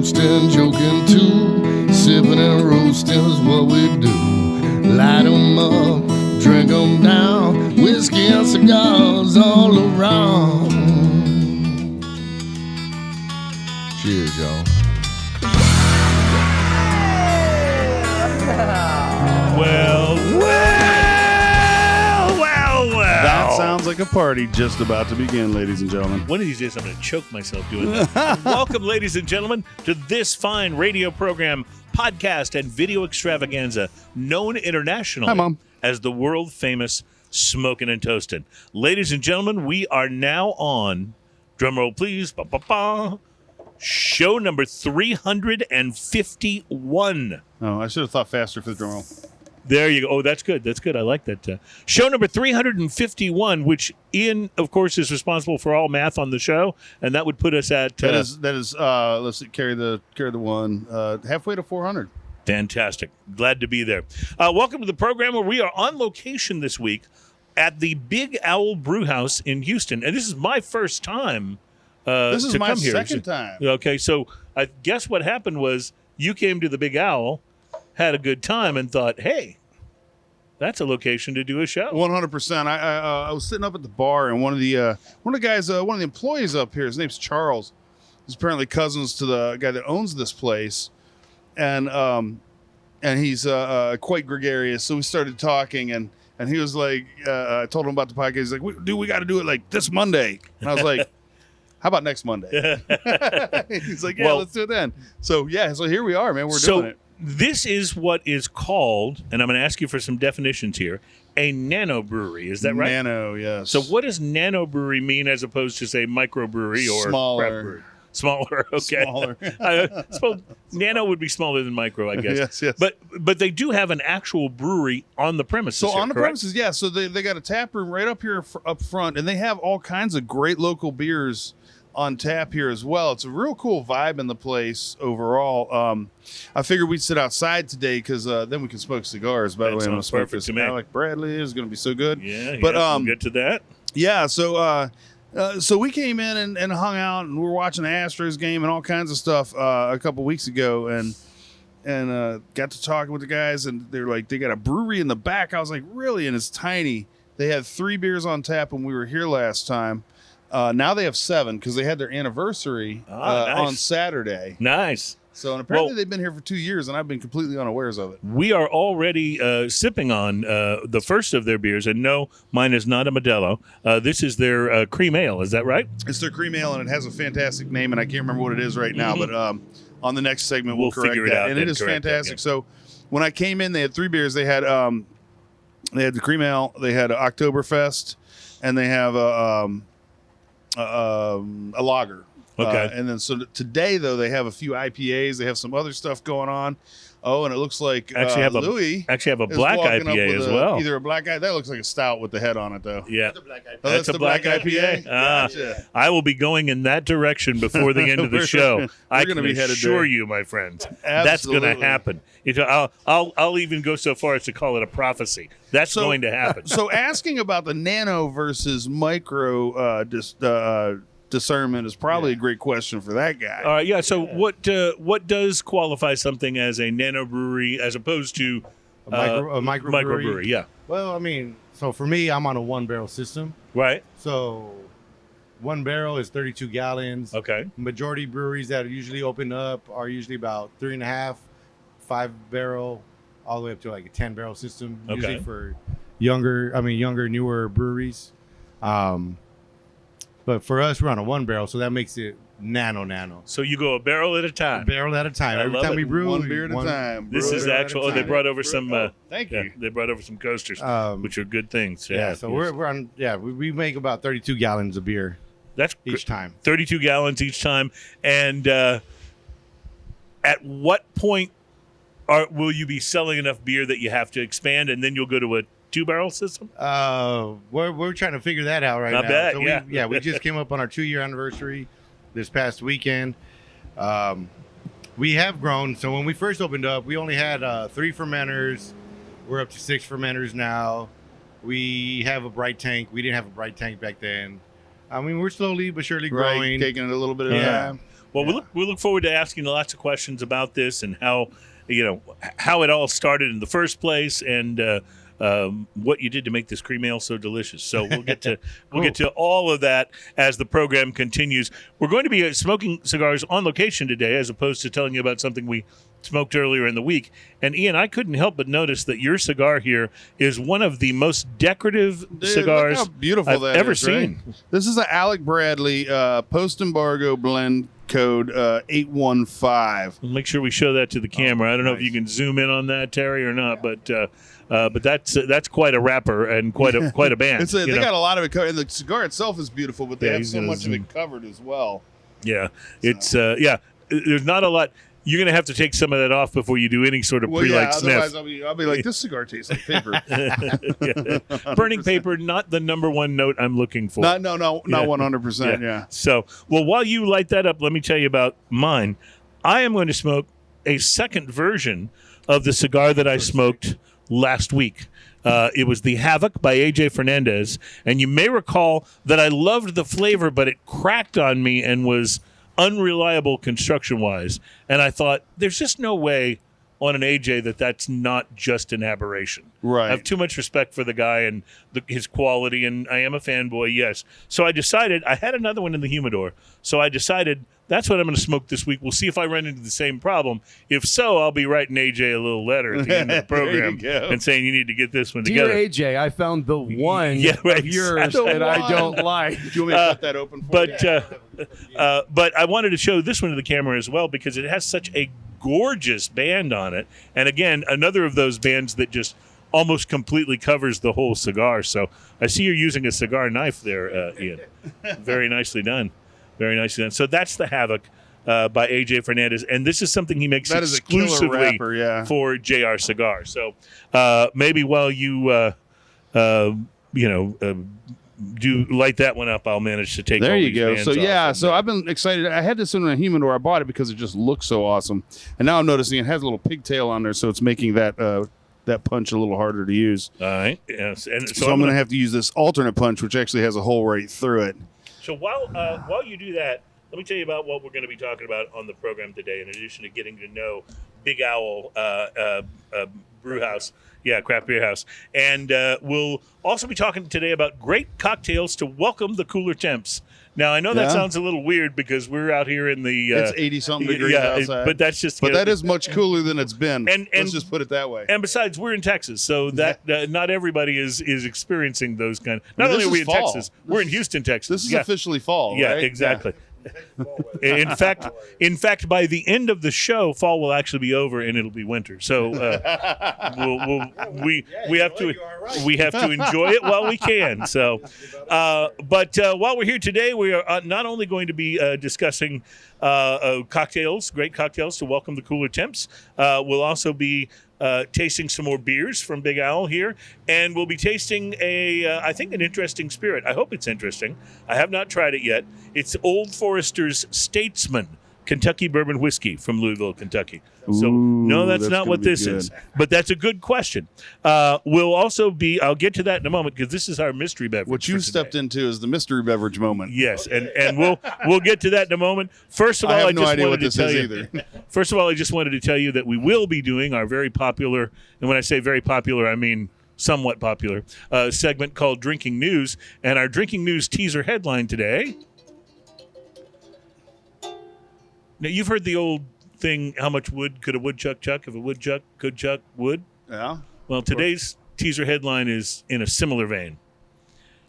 toasting, joking too. Sipping and roasting is what we do. Light 'em up, drink 'em down. Whiskey and cigars all around. Cheers, y'all. Well. That sounds like a party just about to begin, ladies and gentlemen. One of these days, I'm going to choke myself doing that. Welcome, ladies and gentlemen, to this fine radio program, podcast, and video extravaganza known internationally as the world-famous Smokin' and Toastin'. Ladies and gentlemen, we are now on, drumroll please, show number 351. Oh, I should have thought faster for the drum roll. There you go. Oh, that's good. That's good. I like that. Show number 351, which Ian, of course, is responsible for all math on the show, and that would put us at that is. Let's see, carry the one halfway to 400. Fantastic. Glad to be there. Welcome to the program where we are on location this week at the Big Owl Brew House in Houston, and this is my first time. This is to my come here. second time. Okay, so I guess what happened was you came to the Big Owl, had a good time, and thought, hey, that's a location to do a show. 100%. I was sitting up at the bar, and one of the employees up here, his name's Charles. He's apparently cousins to the guy that owns this place, and he's quite gregarious. So we started talking, and he was like, I told him about the podcast. He's like, we got to do it like this Monday, and I was like, how about next Monday? He's like, yeah, let's do it then. So so here we are, man. We're doing it. This is what is called, and I'm going to ask you for some definitions here, a nano-brewery. Is that right? Nano, yes. So what does nano-brewery mean as opposed to, say, microbrewery or smaller craft brewery? Smaller, okay. Smaller. I suppose nano would be smaller than micro, I guess. Yes. But they do have an actual brewery on the premises. So here, on the correct? premises, yeah. So they got a tap room right up here up front, and they have all kinds of great local beers on tap here as well. It's a real cool vibe in the place overall. I figured we'd sit outside today because then we can smoke cigars. By the way, I'm going to smoke this Alec Bradley. Is going to be so good. Yeah, but we'll get to that. Yeah, so we came in and hung out, and we were watching the Astros game and all kinds of stuff a couple weeks ago, and got to talking with the guys, and they're like, they got a brewery in the back. I was like, really? And it's tiny. They had 3 beers on tap when we were here last time. Now they have 7 because they had their anniversary nice. on Saturday. Nice. So and apparently they've been here for 2 years, and I've been completely unawares of it. We are already sipping on the first of their beers, and no, mine is not a Modelo. This is their cream ale. Is that right? It's their cream ale, and it has a fantastic name, and I can't remember what it is right now, but on the next segment we'll correct figure it that. out And it is fantastic. That, yeah. So when I came in, they had 3 beers. They had the cream ale, they had Oktoberfest, and they have a lager. Okay. And then so today, though, they have a few IPAs. They have some other stuff going on. Oh, and it looks like Louis have a black IPA as well. Either a black IPA. That looks like a stout with the head on it, though. Yeah. That's a black IPA. Oh, That's a black IPA? Gotcha. I will be going in that direction before the end of the show. I can assure you, my friends, that's going to happen. I'll even go so far as to call it a prophecy. That's going to happen. So asking about the nano versus micro discernment is probably a great question for that guy. All right, yeah. So what does qualify something as a nano brewery as opposed to a microbrewery? Yeah. Well, I mean, so for me, I'm on a 1-barrel system. Right. So 1 barrel is 32 gallons. Okay. Majority breweries that are usually open up are usually about 3.5, 5-barrel, all the way up to like a 10-barrel system. Okay. Usually for younger, newer breweries. But for us, we're on a 1-barrel, so that makes it nano. So you go a barrel at a time. A barrel at a time. Every time we brew, 1 beer at a time. This is actual. They brought over some. Thank you. They brought over some coasters, which are good things. Yeah. So we're on. Yeah, we make about 32 gallons of beer. That's each time. 32 gallons each time. And at what point will you be selling enough beer that you have to expand, and then you'll go to a 2-barrel system? We're trying to figure that out right now. Not bad, so we just came up on our 2-year anniversary this past weekend. We have grown. So when we first opened up, we only had 3 fermenters. We're up to 6 fermenters now. We have a bright tank. We didn't have a bright tank back then. I mean, we're slowly but surely growing. Taking it a little bit at a time. Well, we look forward to asking lots of questions about this and how it all started in the first place, and what you did to make this cream ale so delicious. So we'll get to all of that as the program continues. We're going to be smoking cigars on location today, as opposed to telling you about something we smoked earlier in the week. And Ian, I couldn't help but notice that your cigar here is one of the most decorative cigars look how beautiful I've that ever is, right? seen. This is an Alec Bradley post-embargo blend code 815. Make sure we show that to the camera. I don't know if you can zoom in on that, Terry, or not, but that's quite a wrapper and quite a band. They got a lot of it covered, and the cigar itself is beautiful, but they have so much of zoom. it covered as well. Yeah, it's there's not a lot. You're going to have to take some of that off before you do any sort of pre-light sniff. Otherwise I'll be like, this cigar tastes like paper. Burning paper, not the number one note I'm looking for. Not 100%. Yeah. So, well, while you light that up, let me tell you about mine. I am going to smoke a second version of the cigar that I smoked last week. It was the Havoc by AJ Fernandez, and you may recall that I loved the flavor, but it cracked on me and was unreliable construction-wise, and I thought there's just no way on an AJ that's not just an aberration. Right. I have too much respect for the guy and his quality, and I am a fanboy, yes. So I decided, I had another one in the humidor, so I decided that's what I'm going to smoke this week. We'll see if I run into the same problem. If so, I'll be writing AJ a little letter at the end of the program and saying you need to get this one together. Dear AJ, I found the one of yours that I don't like. Do you want me to cut that open for you? But I wanted to show this one to the camera as well because it has such a gorgeous band on it. And again, another of those bands that just almost completely covers the whole cigar. So I see you're using a cigar knife there, Ian. Very nicely done. Very nicely done. So that's the Havoc by AJ Fernandez, and this is something he makes that exclusively wrapper, for JR Cigar. So maybe while you do light that one up, I'll manage to take. There all you these go. bands So yeah, off so I've been excited. I had this in a humidor. I bought it because it just looks so awesome, and now I'm noticing it has a little pigtail on there, so it's making that punch a little harder to use. All right. Yes. And so I'm going to have to use this alternate punch, which actually has a hole right through it. So while you do that, let me tell you about what we're going to be talking about on the program today. In addition to getting to know Big Owl Brew House, craft beer house, and we'll also be talking today about great cocktails to welcome the cooler temps. Now I know that sounds a little weird because we're out here in the it's 80-something degrees outside, but that's just that is much cooler than it's been. And let's just put it that way. And besides, we're in Texas, so that not everybody is experiencing those kind. Not only are we in Texas, we're in Houston, Texas. This is officially fall. Yeah, right? exactly. In fact, by the end of the show, fall will actually be over and it'll be winter. So we have to enjoy it while we can. So, but while we're here today, we are not only going to be discussing cocktails, great cocktails to welcome the cooler temps. We'll also be tasting some more beers from Big Owl here, and we'll be tasting I think an interesting spirit. I hope it's interesting. I have not tried it yet. It's Old Forester's Statesman Kentucky bourbon whiskey from Louisville, Kentucky. So no, that's not what this is, but that's a good question. We'll also be, I'll get to that in a moment because this is our mystery beverage. What you stepped into is the mystery beverage moment. Yes, and we'll get to that in a moment. First of all, I just wanted to tell you. First of all, I just wanted to tell you that we will be doing our very popular, and when I say very popular, I mean somewhat popular, segment called Drinking News, and our Drinking News teaser headline today. Now, you've heard the old thing, how much wood could a woodchuck chuck if a woodchuck could chuck wood? Yeah. Well, today's teaser headline is in a similar vein.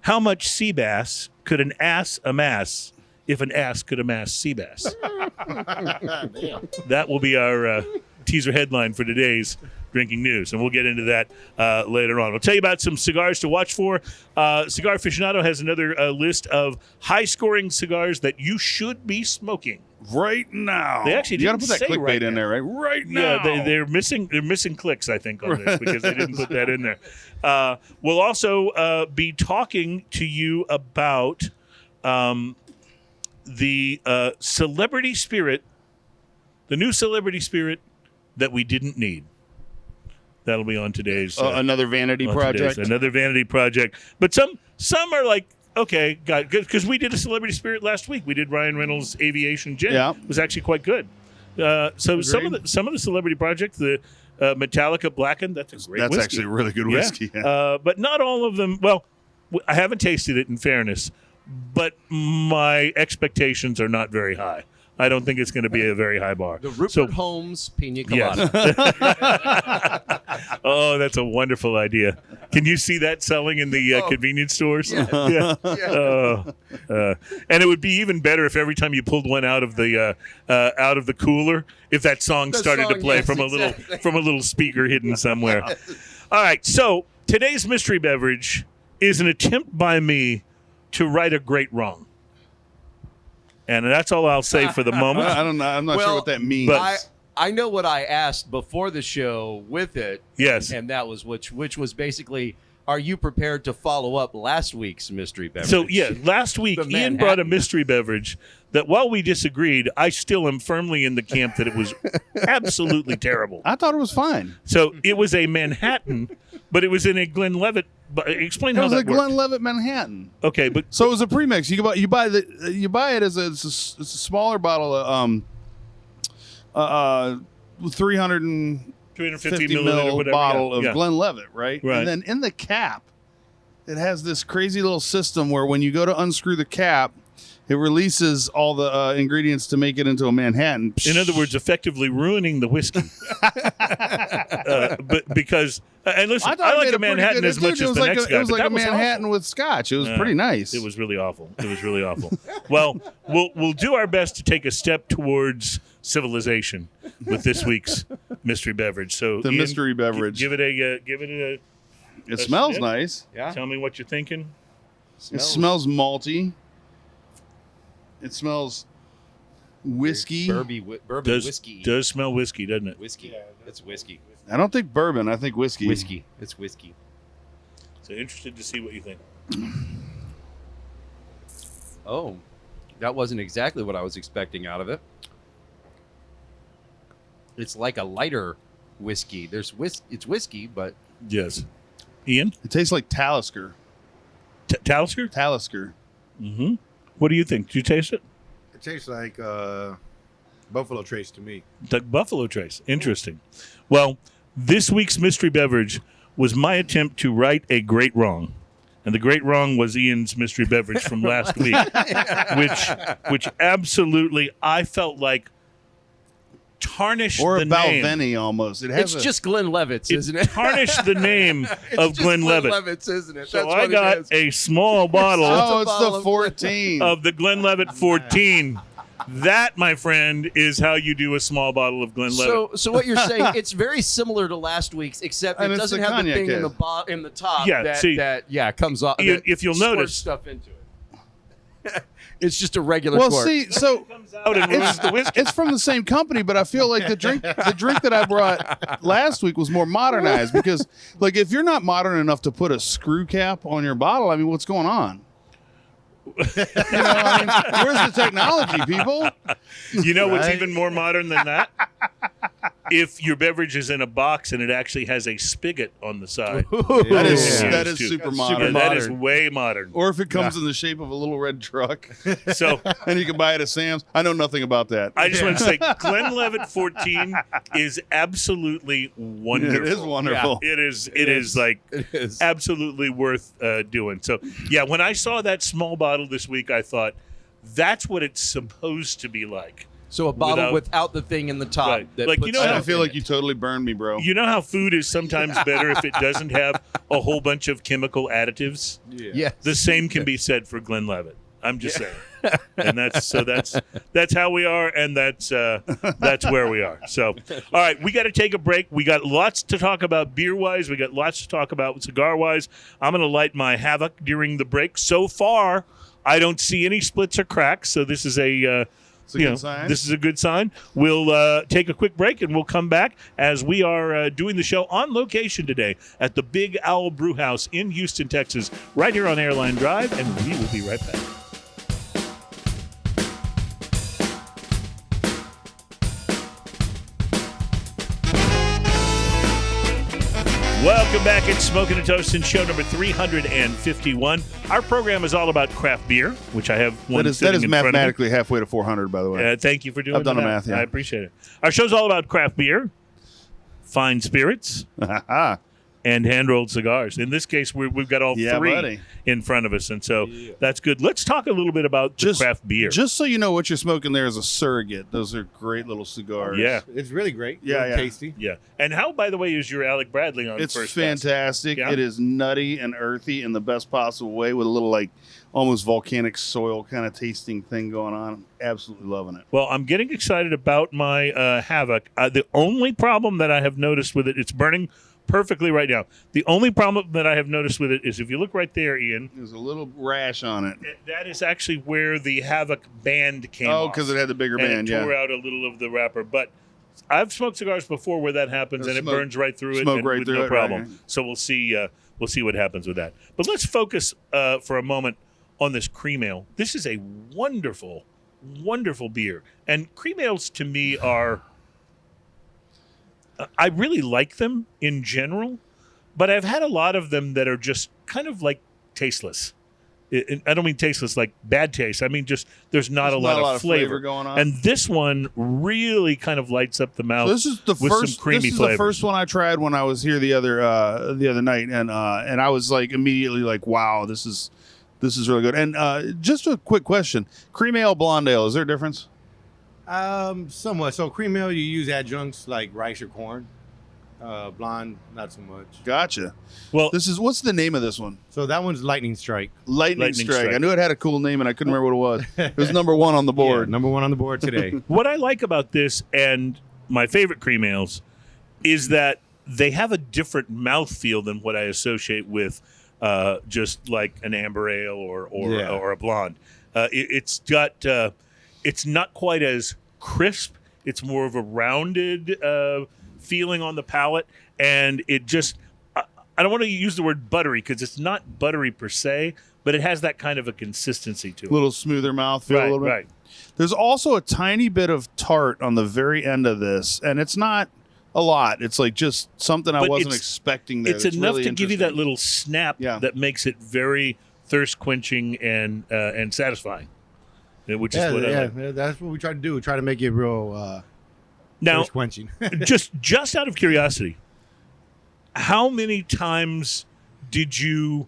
How much sea bass could an ass amass if an ass could amass sea bass? That will be our teaser headline for today's Drinking News, and we'll get into that later on. We'll tell you about some cigars to watch for. Cigar Aficionado has another list of high-scoring cigars that you should be smoking right now. They actually you got didn't to put that say clickbait right in there, right? Right now. Yeah, they're missing clicks, I think, on this because they didn't put that in there. We'll also be talking to you about the celebrity spirit, the new celebrity spirit that we didn't need. That'll be on today's another vanity project. Another vanity project. But some are like okay, got good because we did a Celebrity Spirit last week. We did Ryan Reynolds' Aviation Gin. Yeah. It was actually quite good. So some of the Celebrity Project, the Metallica Blackened, that's a great That's whiskey. actually a really good whiskey. Yeah. But not all of them. Well, I haven't tasted it in fairness, but my expectations are not very high. I don't think it's going to be a very high bar. The Rupert Holmes Pina Colada. Oh, that's a wonderful idea. Can you see that selling in the convenience stores? Yeah. And it would be even better if every time you pulled one out of the cooler, if that song started to play from a little speaker hidden somewhere. All right. So today's mystery beverage is an attempt by me to right a great wrong. And that's all I'll say for the moment. I don't know. I'm not sure what that means. But I know what I asked before the show with it. Yes. And that was which was basically, are you prepared to follow up last week's mystery beverage? So, last week, Ian brought a mystery beverage that while we disagreed, I still am firmly in the camp that it was absolutely terrible. I thought it was fine. So it was a Manhattan, but it was in a Glenlivet. Explain how that worked. It was a Glenlivet Manhattan. Okay, but so it was a premix. You buy it as a smaller bottle of 350 milliliter bottle of Glenlivet, right? Right. And then in the cap, it has this crazy little system where when you go to unscrew the cap, it releases all the ingredients to make it into a Manhattan. In other words, effectively ruining the whiskey. But because and listen, I like a Manhattan as much as the next guy. It was like a Manhattan with scotch. It was pretty nice. It was really awful. Well, we'll do our best to take a step towards civilization with this week's mystery beverage. So the Ian, mystery beverage. Give it a. It smells nice. Yeah. Tell me what you're thinking. It smells malty. It smells whiskey. Bourbon whiskey. Does smell whiskey, doesn't it? Whiskey. It's whiskey. I don't think bourbon. I think whiskey. Whiskey. It's whiskey. So interested to see what you think. Oh, that wasn't exactly what I was expecting out of it. It's like a lighter whiskey. It's whiskey, but yes. Ian? It tastes like Talisker. Talisker? Talisker. Mm-hmm. What do you think? Did you taste it? It tastes like Buffalo Trace to me. Like Buffalo Trace. Interesting. Well, this week's mystery beverage was my attempt to right a great wrong. And the great wrong was Ian's mystery beverage from last week, which absolutely I felt like tarnished or the a name. Balvenie almost. It's just Glenlivet's, isn't it? Tarnished the name of Glenlivet. Glenlivet's, isn't it? So That's I what got it is. a small bottle. It's the 14 of the Glenlivet 14. That, my friend, is how you do a small bottle of Glenlivet. So what you're saying, it's very similar to last week's, except it doesn't have the thing in the top that comes off. If you'll notice, stuff into it. It's just a regular Well, quart. see, so comes out and ruins the whiskey. it's from the same company, but I feel like the drink that I brought last week was more modernized because, like, if you're not modern enough to put a screw cap on your bottle, I mean, what's going on? Where's the technology, people? You know what's even more modern than that? If your beverage is in a box and it actually has a spigot on the side. That is super modern. That is way modern. Or if it comes in the shape of a little red truck. So, and you can buy it at Sam's. I know nothing about that. I just want to say Glenlivet 14 is absolutely wonderful. It is wonderful. Yeah. It is absolutely worth doing. So, when I saw that small bottle this week, I thought that's what it's supposed to be like. So a bottle without the thing in the top. Right. That like, puts I feel like you totally burned me, bro. You know how food is sometimes better if it doesn't have a whole bunch of chemical additives? Yeah. The same can be said for Glenlivet. I'm just saying. And that's how we are, and that's where we are. So, all right, we got to take a break. We got lots to talk about beer-wise. We got lots to talk about cigar-wise. I'm going to light my Havoc during the break. So far, I don't see any splits or cracks, so this is a good sign. This is a good sign. We'll take a quick break, and we'll come back as we are doing the show on location today at the Big Owl Brew House in Houston, Texas, right here on Airline Drive, and we will be right back. Welcome back. It's Smoking and Toasting, show number 351. Our program is all about craft beer, which I have one that is mathematically halfway to 400, by the way. Thank you for doing that. I've done the math, yeah. I appreciate it. Our show's all about craft beer, fine spirits, and hand-rolled cigars. In this case, we've got all three in front of us, and so that's good. Let's talk a little bit about the craft beer. Just so you know what you're smoking there is a surrogate. Those are great little cigars. Yeah. It's really great. Yeah, tasty. Yeah. And how, by the way, is your Alec Bradley on It's first fantastic. Yeah? It is nutty and earthy in the best possible way with a little, like, almost volcanic soil kind of tasting thing going on. Absolutely loving it. Well, I'm getting excited about my Havoc. The only problem that I have noticed with it, it's burning perfectly right now. The only problem that I have noticed with it is if you look right there, Ian. There's a little rash on it. That is actually where the Havoc band came off. Oh, because it had the bigger band, it tore out a little of the wrapper. But I've smoked cigars before where that happens, and it burns right through it with no problem. Right. So we'll see what happens with that. But let's focus for a moment on this cream ale. This is a wonderful, wonderful beer. And cream ales to me are... I really like them in general, but I've had a lot of them that are just kind of like tasteless. I don't mean tasteless like bad taste. I mean just there's not a lot of flavor going on. And this one really kind of lights up the mouth. So this is the some creamy flavors. The first one I tried when I was here the other night, and I was like immediately like, wow, this is really good. And just a quick question: cream ale, blonde ale, is there a difference? Somewhat. So cream ale, you use adjuncts like rice or corn. Blonde, not so much. Gotcha. Well, what's the name of this one? So that one's Lightning Strike. Lightning Strike. I knew it had a cool name, and I couldn't remember what it was. It was number one on the board. Yeah, number one on the board today. What I like about this and my favorite cream ales is that they have a different mouthfeel than what I associate with just like an amber ale or a blonde. It's got it's not quite as crisp. It's more of a rounded feeling on the palate, and it just I don't want to use the word buttery because it's not buttery per se, but it has that kind of a consistency to it. A little smoother mouthfeel. Right, a little bit. Right. There's also a tiny bit of tart on the very end of this, and it's not a lot. It's like just something I wasn't expecting there. It's enough to give you that little snap that makes it very thirst quenching and satisfying. Which is what I like. That's what we try to do. We try to make it real now quenching. just out of curiosity, how many times did you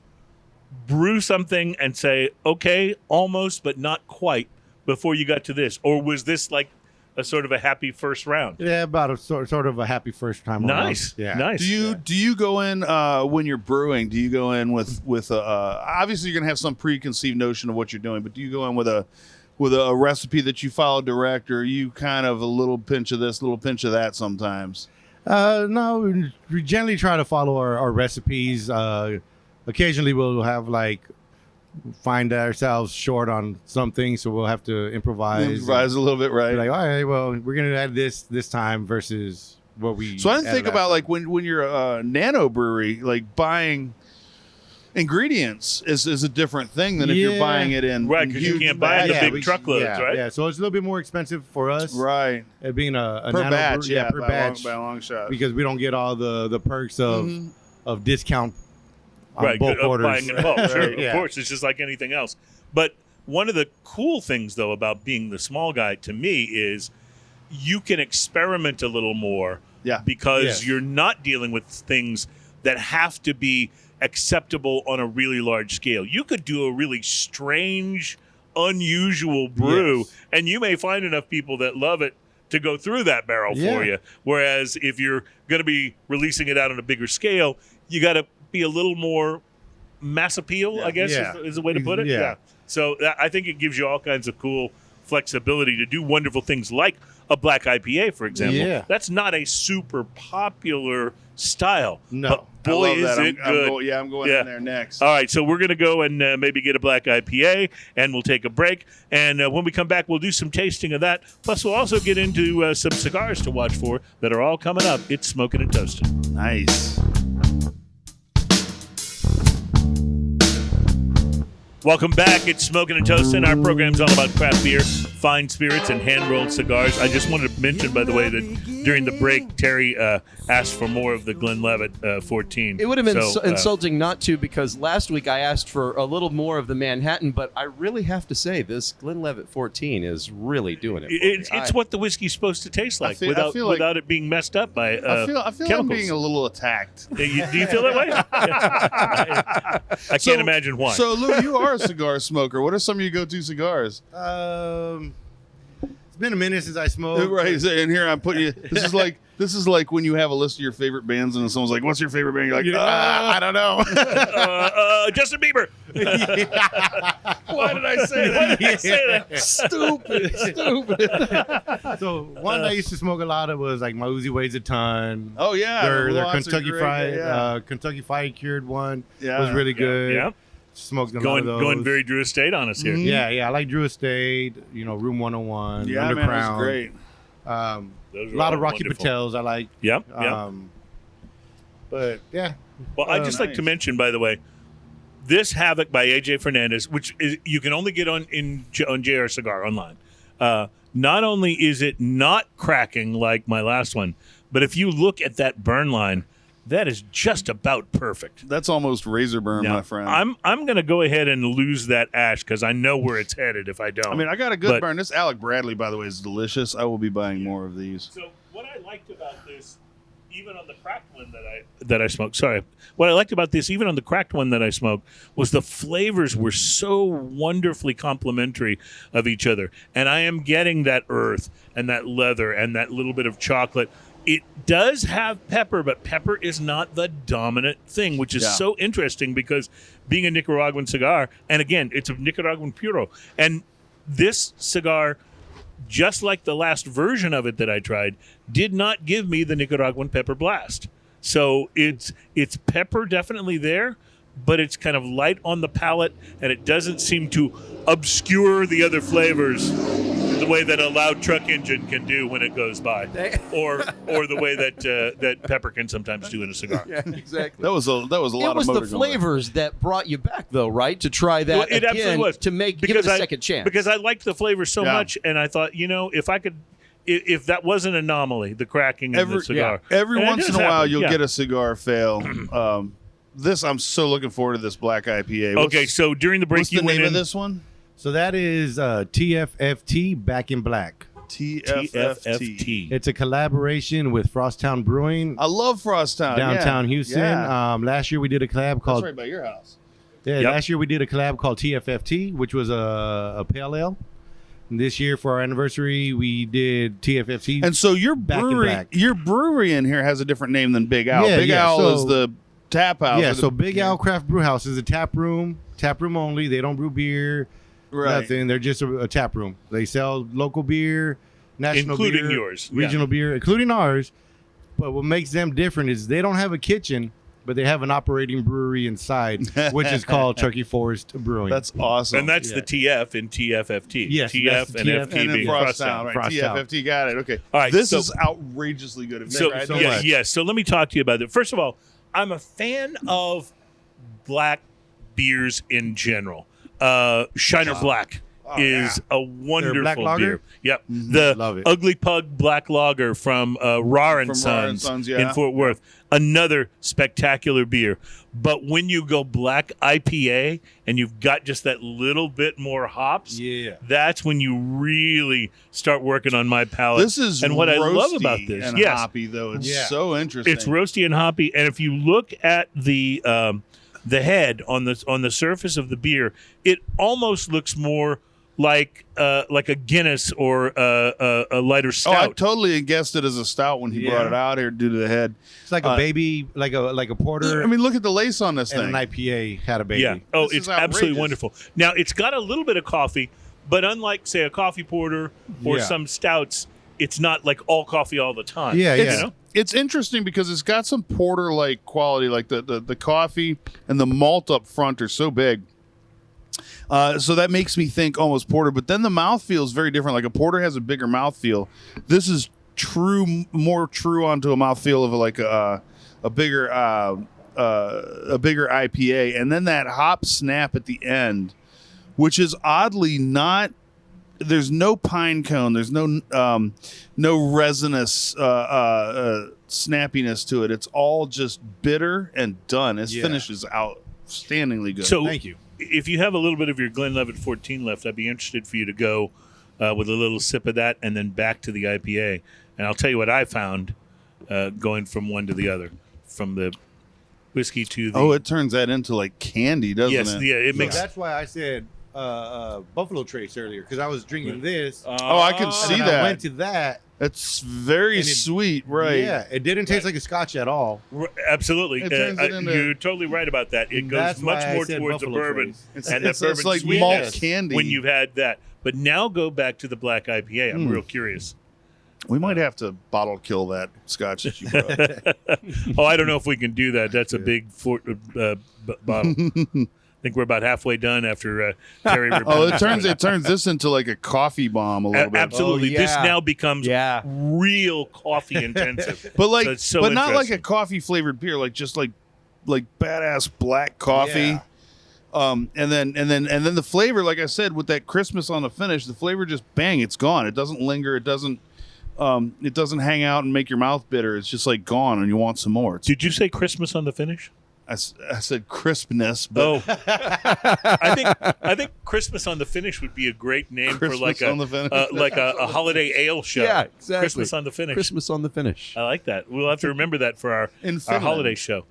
brew something and say, okay, almost, but not quite, before you got to this? Or was this like a sort of a happy first round? Yeah, about a sort of a happy first time nice. around. Yeah. Nice. Do you go in when you're brewing? Do you go in with obviously you're gonna have some preconceived notion of what you're doing, but do you go in with a recipe that you follow direct, or are you kind of a little pinch of this, little pinch of that sometimes? No, we generally try to follow our recipes. Occasionally we'll have find ourselves short on something, so we'll have to improvise a little bit, right? Like, all right, well, we're gonna add this time versus what we. So I didn't think about when you're a nano brewery, like buying ingredients is a different thing than if you're buying it in because you can't buy it in the big truckloads, right? Yeah, so it's a little bit more expensive for us, right? It being a per nano batch, brewery, per batch, by a long shot, because we don't get all the perks of discount. Right, bulk orders. Buying in bulk. Sure, Yeah. Of course, it's just like anything else. But one of the cool things, though, about being the small guy to me is you can experiment a little more because you're not dealing with things that have to be acceptable on a really large scale. You could do a really strange, unusual brew, and you may find enough people that love it to go through that barrel for you. Whereas if you're going to be releasing it out on a bigger scale, you got to be a little more mass appeal, I guess is the way to put it. Yeah. So I think it gives you all kinds of cool flexibility to do wonderful things like a black IPA, for example. Yeah. That's not a super popular style. No. But boy, is it good. I'm going in there next. All right, so we're going to go and maybe get a black IPA, and we'll take a break. And when we come back, we'll do some tasting of that. Plus, we'll also get into some cigars to watch for that are all coming up. It's Smoking and Toasting. Nice. Welcome back. It's Smoking and Toasting. Our program's all about craft beer, fine spirits, and hand-rolled cigars. I just wanted to mention, by the way, that during the break, Terry asked for more of the Glenlivet 14. It would have been insulting not to, because last week I asked for a little more of the Manhattan, but I really have to say this Glenlivet 14 is really doing it. It's what the whiskey's supposed to taste like without it being messed up by I feel like I'm being a little attacked. Do you feel that way? I can't imagine why. So, Lou, you are a cigar smoker. What are some of your go-to cigars? It's been a minute since I smoked. Right, and here I'm putting you. This is like when you have a list of your favorite bands, and someone's like, "What's your favorite band?" You're like, "I don't know." Justin Bieber. Why did I say that? Stupid. So one I used to smoke a lot of was like my Uzi weighs a ton. Oh yeah, their Kentucky Fried Kentucky Fried Cured one was really good. Yeah. Smoked a lot of those. Going very Drew Estate on us here. Mm-hmm. Yeah, I like Drew Estate. Room 101. Yeah, Undercrown. Man, that's great. A lot of Rocky Patels I like. Yep. But yeah. Well, I'd just like to mention, by the way, this Havoc by AJ Fernandez, which is, you can only get on JR Cigar online. Not only is it not cracking like my last one, but if you look at that burn line, that is just about perfect. That's almost razor burn, my friend. I'm going to go ahead and lose that ash because I know where it's headed if I don't. I mean, I got a good burn. This Alec Bradley, by the way, is delicious. I will be buying more of these. So what I liked about this, even on the cracked one that I smoked, what I liked about this, even on the cracked one that I smoked, was the flavors were so wonderfully complementary of each other. And I am getting that earth and that leather and that little bit of chocolate. It does have pepper, but pepper is not the dominant thing, which is so interesting because being a Nicaraguan cigar, and again, it's a Nicaraguan Puro. And this cigar, just like the last version of it that I tried, did not give me the Nicaraguan pepper blast. So it's pepper definitely there, but it's kind of light on the palate, and it doesn't seem to obscure the other flavors the way that a loud truck engine can do when it goes by, or the way that pepper can sometimes do in a cigar. Yeah, exactly. That was a lot of motor. It was the flavors that brought you back, though, right? To try that it again, absolutely was. To give it a second chance. Because I liked the flavors so much, and I thought, if I could, if that was an anomaly, the cracking in the cigar. Every once in a while, you'll get a cigar fail. I'm so looking forward to this black IPA. So during the break, what's the name of this one? So that is TFFT Back in Black. TFFT. It's a collaboration with Frosttown Brewing. I love Frosttown. Downtown Houston. Yeah. Last year we did a collab called... That's right by your house. Yeah, last year we did a collab called TFFT, which was a pale ale. And this year for our anniversary, we did TFFT. And so your brewery in here has a different name than Big Owl. Big Owl is the tap house. Yeah, so Big Owl Craft Brew House is a tap room only. They don't brew beer. Right. Nothing. They're just a tap room. They sell local beer, national including beer, yours, regional beer, including ours. But what makes them different is they don't have a kitchen, but they have an operating brewery inside, which is called Turkey Forest Brewing. That's awesome. And that's the TF in TFFT. Yes, TF and TF FT being Frosttown. Right. TFFT, got it. Okay. All right. This is outrageously good. So let me talk to you about it. First of all, I'm a fan of black beers in general. Shiner Black is a wonderful beer. Yep. The Ugly Pug Black Lager from Rar and Sons in Fort Worth. Another spectacular beer. But when you go black IPA and you've got just that little bit more hops, that's when you really start working on my palate. This is and what I love about this, and hoppy though. It's so interesting. It's roasty and hoppy, and if you look at the head on the surface of the beer, it almost looks more like a Guinness or a lighter stout. Oh, I totally guessed it as a stout when he brought it out here due to the head. It's like a baby, like a porter. I mean, look at the lace on this and thing. An IPA had a baby. Yeah. Oh, it's absolutely wonderful. Now, it's got a little bit of coffee, but unlike, say, a coffee porter or some stouts, it's not like all coffee all the time. Yeah. It's interesting because it's got some porter-like quality, like the coffee and the malt up front are so big. So that makes me think almost porter, but then the mouthfeel is very different. Like a porter has a bigger mouthfeel. This is more true onto a mouthfeel of like a bigger IPA, and then that hop snap at the end, which is oddly not there's no pine cone. There's no resinous snappiness to it. It's all just bitter and done. Its finish is outstandingly good. So thank you. If you have a little bit of your Glenlivet 14 left, I'd be interested for you to go with a little sip of that and then back to the IPA. And I'll tell you what I found going from one to the other, from the whiskey to the... Oh, it turns that into like candy, doesn't it? Yes, yeah, it makes... That's why I said Buffalo Trace earlier, because I was drinking this. Oh, I can see and that. I went to that. It's very sweet, right? Yeah, it didn't taste like a Scotch at all. Absolutely. It turns it into- You're totally right about that. It goes That's much why I more said towards the Buffalo bourbon. Trace. And the It's bourbon like sweetness malt candy. when you've had that. But now go back to the black IPA. I'm real curious. We might have to bottle kill that Scotch that you brought. Oh, I don't know if we can do that. That's a big bottle. I think we're about halfway done after Terry. It turns this into like a coffee bomb a little bit. Absolutely. Oh, yeah. This now becomes real coffee intensive. But like, So it's so but not like a interesting. coffee flavored beer, like just like badass black coffee. Yeah. And then the flavor, like I said, with that Christmas on the finish, the flavor just bang, it's gone. It doesn't linger. It doesn't hang out and make your mouth bitter. It's just like gone, and you want some more. Did you say Christmas on the finish? I said crispness, but I think Christmas on the finish would be a great name Christmas for like on the finish. like a holiday ale show. Yeah, exactly. Christmas on the finish. Christmas on the finish. I like that. We'll have to remember that for our Finland. holiday show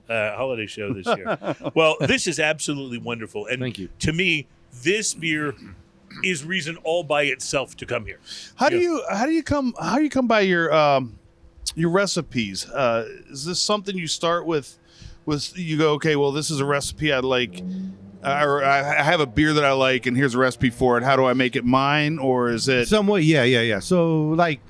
this year. Well, this is absolutely wonderful, and Thank you. to me, this beer is reason all by itself to come here. How do you come by your recipes? Is this something you start with you go, okay, well, this is a recipe I like, or I have a beer that I like, and here's a recipe for it. How do I make it mine, or is it Somewhat, yeah. So, like,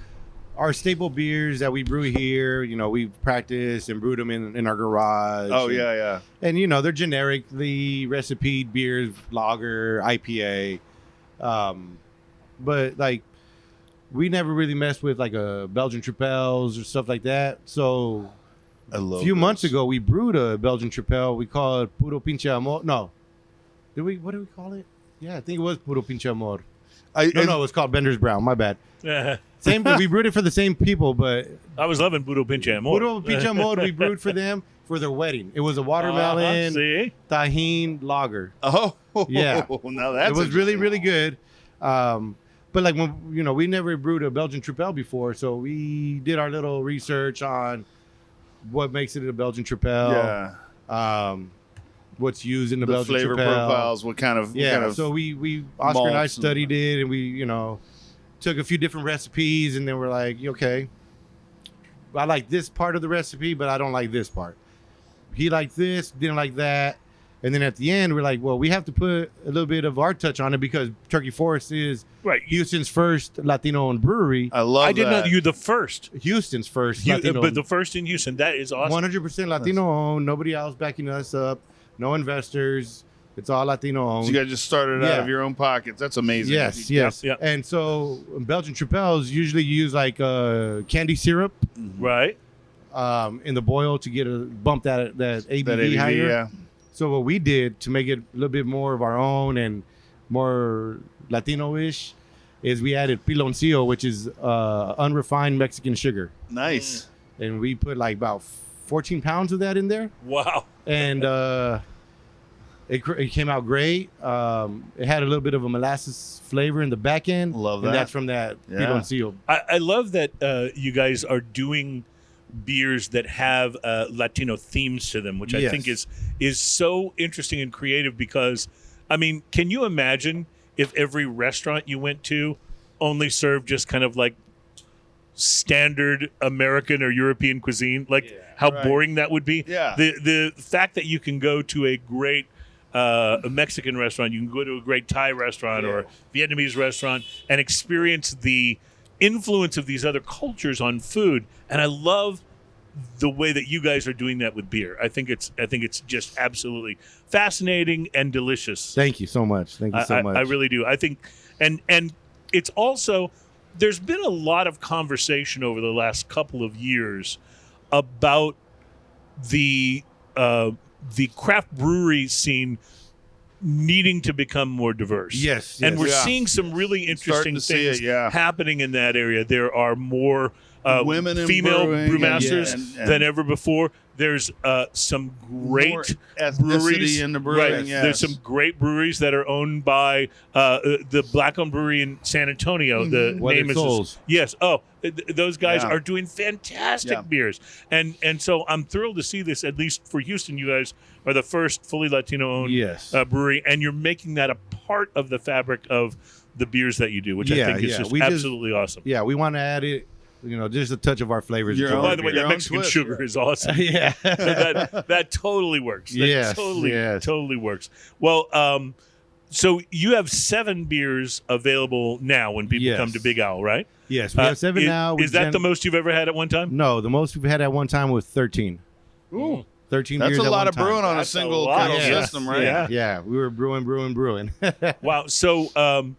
our staple beers that we brew here, we've practiced and brewed them in our garage. Oh, yeah. And, they're generically recipe beers, lager, IPA. But, like, we never really messed with, like, a Belgian Tripels or stuff like that. So... I love A few those. months ago, we brewed a Belgian Tripel. We call it Puro Pinche Amor. No. What did we call it? Yeah, I think it was Puro Pinche Amor. No, it was called Bender's Brown. My bad. Same. We brewed it for the same people, but I was loving Puro Pinche Amor. Puro Pinche Amor, we brewed for them for their wedding. It was a watermelon, See? tahine lager. Oh, Yeah. Now that's It was really, interesting. really good. But like when we never brewed a Belgian Tripel before, so we did our little research on what makes it a Belgian Tripel. Yeah. What's used in the The Belgian flavor Tripel. profiles. What kind of So we Oscar and I malts studied it, and we took a few different recipes, and then we're like, okay, I like this part of the recipe, but I don't like this part. He liked this, didn't like that. And then at the end, we're like, well, we have to put a little bit of our touch on it because Turkey Forest is Right. Houston's first Latino-owned brewery. I love I did that. not. You're the first. Houston's first Latino, But the first in Houston. That is awesome. 100% Latino-owned. Nobody else backing us up. No investors. It's all Latino-owned. So you guys just started out of your own pockets. That's amazing. Yes. Yep. And so Belgian Tripels usually use like candy syrup Right. in the boil to bump that ABV, That ABV, higher. yeah. So what we did to make it a little bit more of our own and more Latino-ish is we added piloncillo, which is unrefined Mexican sugar. Nice. And we put like about 14 pounds of that in there. Wow. And it came out great. It had a little bit of a molasses flavor in the back end. Love And that. that's from that Yeah. piloncillo. I love that you guys are doing beers that have Latino themes to them, which I Yes. think is so interesting and creative because, I mean, can you imagine if every restaurant you went to only served just kind of like standard American or European cuisine? Like how Right. boring that would be. Yeah. The fact that you can go to a great a Mexican restaurant, you can go to a great Thai restaurant or a Vietnamese restaurant and experience the influence of these other cultures on food. And I love the way that you guys are doing that with beer. I think it's just absolutely fascinating and delicious. Thank you so much. Thank you so much. I really do. I think, and it's also, there's been a lot of conversation over the last couple of years about the craft brewery scene needing to become more diverse. Yes, And we're Yeah. seeing some really interesting to see things it, yeah. happening in that area. There are more Women in female brewing brewmasters and than ever before. There's some great more ethnicity breweries in the brewing. Right. Yes. There's some great breweries that are owned by the Black-owned brewery in San Antonio. The Weathered name Souls. is yes. Oh, those guys Yeah. are doing fantastic Yeah. beers, and so I'm thrilled to see this. At least for Houston, you guys are the first fully Latino-owned Yes. brewery, and you're making that a part of the fabric of the beers that you do, which I Yeah, think is yeah. just We just- absolutely awesome. Yeah, we want to add it. Just a touch of our flavors. Your to own- our By the way, beer. that own Mexican twist, sugar right. is awesome. Yeah. that totally works. That Yes, totally, yes. totally works. Well, so you have 7 beers available now when people Yes. come to Big Owl, right? Yes, we have 7 now. Is that the most you've ever had at one time? No, the most we've had at one time was 13. Ooh, 13 that's beers a at lot one of time. brewing on a That's a single lot. kettle Yeah. system, right? Yeah. Yeah, we were brewing. Wow. So,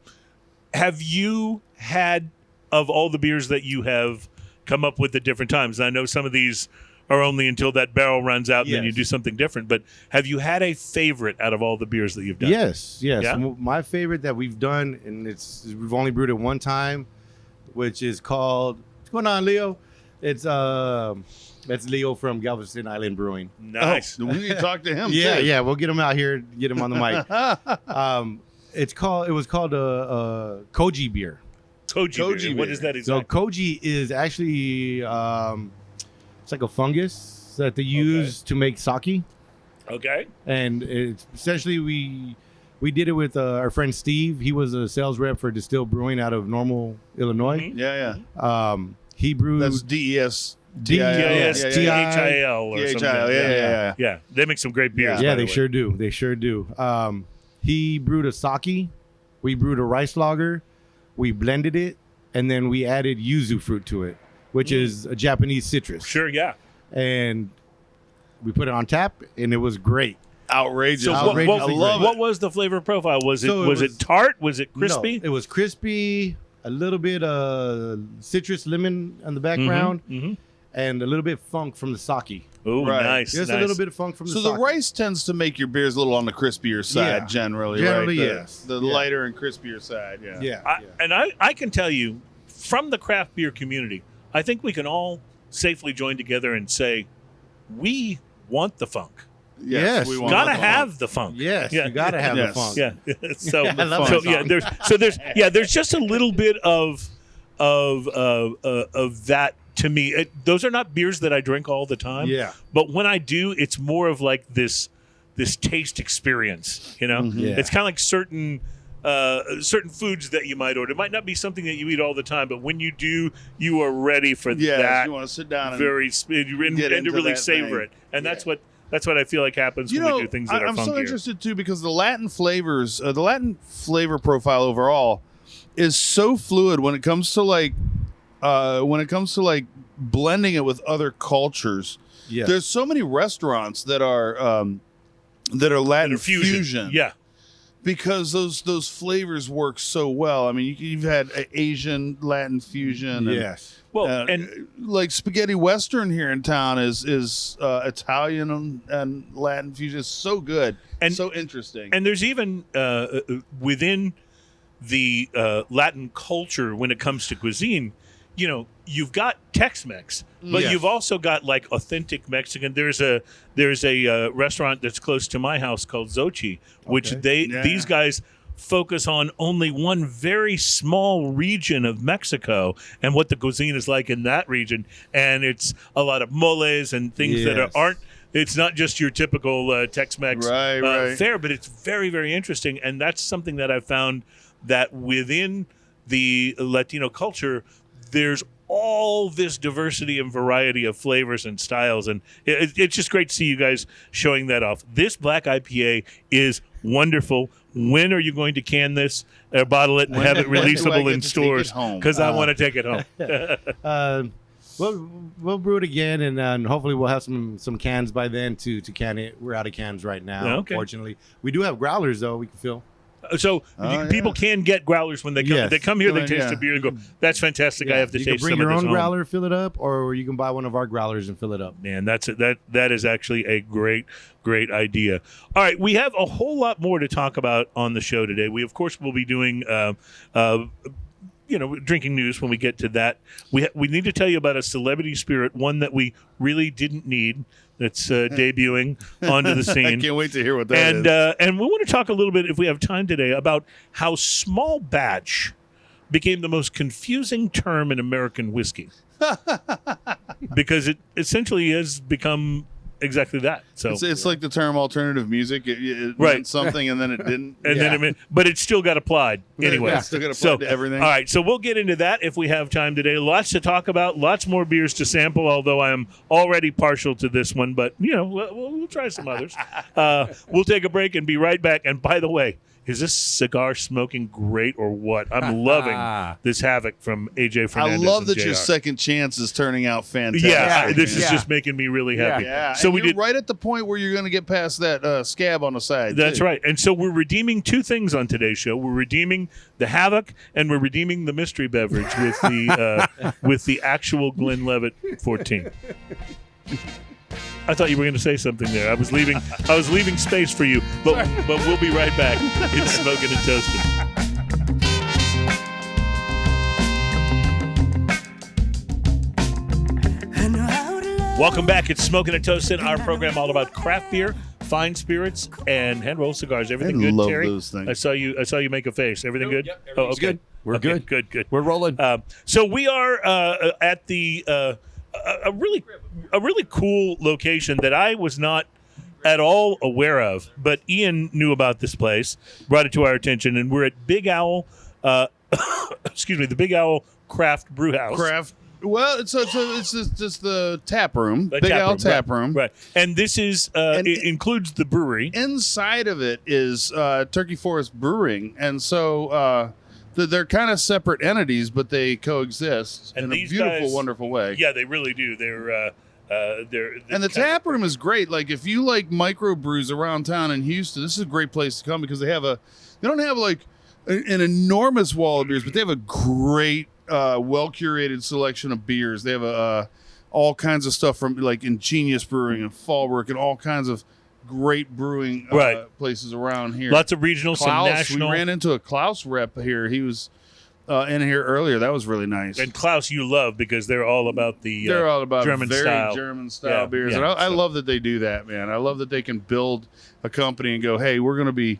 have you had, of all the beers that you have come up with at different times? I know some of these are only until that barrel runs out and then you Yes. do something different. But have you had a favorite out of all the beers that you've done? Yes. Yeah? My favorite that we've done, and we've only brewed it one time, which is called. What's going on, Leo? It's that's Leo from Galveston Island Brewing. Nice. Oh, we need to talk to him. Yeah, too. yeah. We'll get him out here, get him on the mic. It was called a Koji beer. Koji beer. What beer. is that So exactly? Koji is actually it's like a fungus that they use to make sake, Okay. and it's essentially we did it with our friend Steve. He was a sales rep for Distilled Brewing out of Normal, Illinois. Mhm. Yeah. He brewed That's DES. DESTHIL or something. Yeah. Yeah, they make some great beers. Yeah, by the they way. sure do. They sure do. He brewed a sake. We brewed a rice lager. We blended it, and then we added yuzu fruit to it, which is a Japanese citrus. Sure, yeah. And we put it on tap, and it was great. Outrageous. So Outrageously what was the flavor profile? Was it So it was was- it tart? Was it crispy? No, it was crispy, a little bit citrus lemon on the background, Mm-hmm. and a little bit funk from the sake. Oh, Right. nice. Just nice. a little bit of funk from So the the sake. rice tends to make your beers a little on the crispier side, Yeah. generally, Generally, right? yes. The Yeah. lighter and crispier side, yeah. Yeah. And I can tell you, from the craft beer community, I think we can all safely join together and say, we want the funk. Yes. we want Gotta the have the funk. Yes, Yeah. you gotta have Yes. the funk. Yeah. So, I love so that yeah, song. there's just a little bit of that to me. Those are not beers that I drink all the time. Yeah. But when I do, it's more of like this taste experience. You know, Yeah. it's kind of like certain foods that you might order. It might not be something that you eat all the time, but when you do, you are ready for Yes, that. you want to sit down and Very and get to into really that savor thing. it, and that's what I feel like happens You when know, we do things that are I'm funkier. so interested too because the Latin flavors, the Latin flavor profile overall is so fluid when it comes to like blending it with other cultures. Yes. There's so many restaurants that are Latin Or fusion. Yeah. because those flavors work so well. I mean, you've had Asian Latin fusion. Yes. Well, and like spaghetti western here in town is Italian and Latin fusion. It's so good and so interesting. and there's even within the Latin culture when it comes to cuisine, you know, you've got Tex-Mex, but Yes. you've also got like authentic Mexican. There's a restaurant that's close to my house called Xochi, which Okay. these guys focus on only one very small region of Mexico and what the cuisine is like in that region, and it's a lot of moles and things that Yes. aren't. It's not just your typical Tex-Mex Right. fare, but it's very, very interesting, and that's something that I've found that within the Latino culture, there's all this diversity and variety of flavors and styles, and it's just great to see you guys showing that off. This black IPA is wonderful. When are you going to can this or bottle it and have it when do I releasable get in to take stores? it home? Because I want to take it home. We'll brew it again, and hopefully we'll have some cans by then to can it. We're out of cans right now, Okay. unfortunately. We do have growlers though we can fill. So people can get growlers when they come. Yes. They come here, they taste the beer and go, "That's fantastic! I have to you taste can bring some your of this own home." growler, fill it up, or you can buy one of our growlers and fill it up. Man, that is actually a great idea. All right, we have a whole lot more to talk about on the show today. We of course will be doing drinking news when we get to that. We need to tell you about a celebrity spirit, one that we really didn't need, that's debuting onto the scene. I can't wait to hear what that is. And we want to talk a little bit, if we have time today, about how small batch became the most confusing term in American whiskey. Because it essentially has become exactly that. So it's like the term alternative music. It right. meant something and then it didn't. And then it meant, but it still got applied anyway. Yeah, still got applied to everything. All right, so we'll get into that if we have time today. Lots to talk about, lots more beers to sample, although I am already partial to this one, but we'll try some others. We'll take a break and be right back. And by the way, is this cigar smoking great or what? I'm loving this Havoc from AJ Fernandez. I love that JR. your second chance is turning out fantastic. Yeah, this is just making me really happy. Yeah, so and you're right at the point where you're going to get past that scab on the side. That's too. right. And so we're redeeming two things on today's show. We're redeeming the Havoc, and we're redeeming the mystery beverage with the with the actual Glenlivet 14. I thought you were going to say something there. I was leaving space for you, but we'll be right back. It's Smoking and Toasting. Welcome back. It's Smoking and Toasting, our program all about craft beer, fine spirits, and hand rolled cigars. Everything good, love Terry? those things. I saw you make a face. Everything good? Yep, everything's good. We're good. Good. We're rolling. So we are at the a really cool location that I was not at all aware of, but Ian knew about this place, brought it to our attention, and we're at Big Owl. The Big Owl Craft Brew House. Well, it's just the tap room, The Big Owl tap room. Right. And this is it includes the brewery. Inside of it is Turkey Forest Brewing, and so they're kind of separate entities, but they coexist in a beautiful, wonderful way. Yeah, they really do. They're and the tap room is great. Like if you like microbrews around town in Houston, this is a great place to come because they don't have like an enormous wall of beers, but they have a great well curated selection of beers. They have all kinds of stuff from like Ingenious Brewing and Fallbrook and all kinds of great brewing places around here. Lots of regional, Klaus, some national. We ran into a Klaus rep here. He was in here earlier. That was really nice. And Klaus, you love because they're all about the they're all about German very style. German style beers. Yeah, And I love that they do that, man. I love that they can build a company and go, hey, we're going to be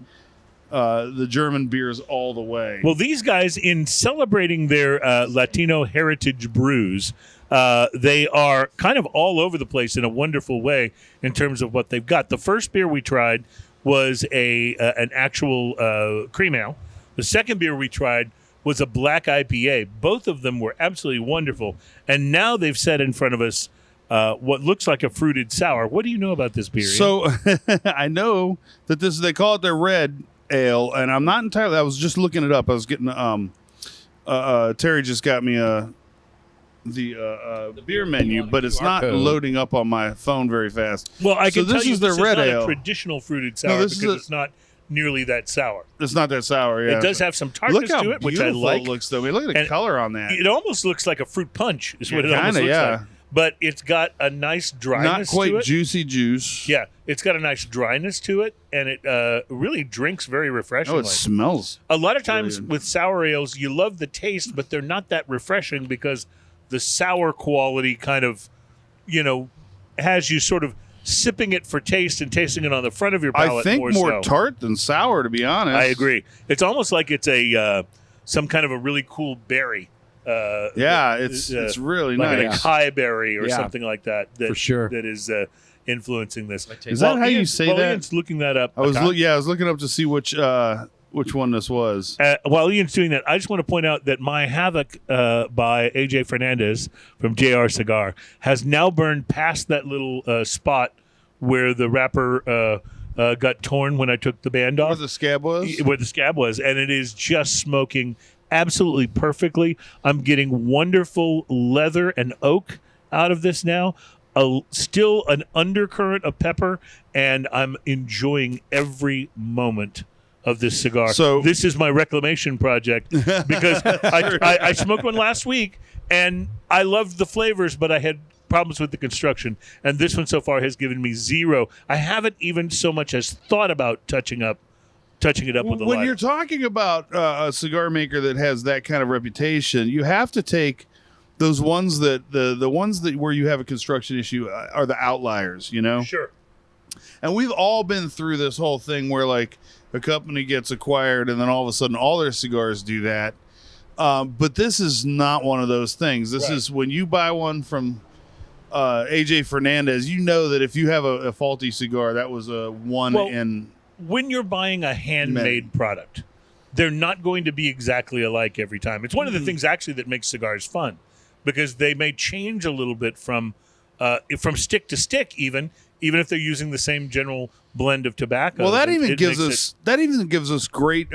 the German beers all the way. Well, these guys, in celebrating their Latino heritage brews, they are kind of all over the place in a wonderful way in terms of what they've got. The first beer we tried was an actual cream ale. The second beer we tried was a black IPA. Both of them were absolutely wonderful. And now they've set in front of us what looks like a fruited sour. What do you know about this beer? So I know that they call it their red ale, and I'm not entirely. I was just looking it up. I was getting Terry just got me the beer menu, but it's not loading up on my phone very fast. Well, I can tell you this is red not ale. a traditional fruited sour because it's not nearly that sour. It's not that sour. Yeah, it does have some tartness to it, which I like. It looks though. I mean, look at the color on that. It almost looks like a fruit punch. Is what it kinda, almost looks yeah. like. But it's got a nice dryness Not quite to it. juicy juice. Yeah, it's got a nice dryness to it, and it really drinks very refreshingly. Oh, it smells. A lot of times with sour ales, you love the taste, but they're not that refreshing because the sour quality kind of, has you sort of sipping it for taste and tasting it on the front of your palate. I think more so. tart than sour, to be honest. I agree. It's almost like it's a some kind of a really cool berry. It's really like nice. Like a acai berry or something like that. For sure. That is influencing this. Is that how you say that? Ian's looking that up. I was looking up to see which one this was. While Ian's doing that, I just want to point out that my Havoc by AJ Fernandez from JR Cigar has now burned past that little spot where the wrapper got torn when I took the band off. Where the scab was? Where the scab was. And it is just smoking absolutely perfectly. I'm getting wonderful leather and oak out of this now. Still an undercurrent of pepper, and I'm enjoying every moment of this cigar. So this is my reclamation project because I smoked one last week and I loved the flavors, but I had problems with the construction. And this one so far has given me 0. I haven't even so much as thought about touching it up with a when lighter. you're talking about a cigar maker that has that kind of reputation, you have to take those ones that the ones that where you have a construction issue are the outliers, you know? Sure. And we've all been through this whole thing where like a company gets acquired and then all of a sudden all their cigars do that. But this is not one of those things. This is when you buy one from AJ Fernandez, you know that if you have a faulty cigar, that was a one in. When you're buying a handmade product, they're not going to be exactly alike every time. It's one of the things actually that makes cigars fun, because they may change a little bit from stick to stick, even if they're using the same general blend of tobacco. Well, that even gives us great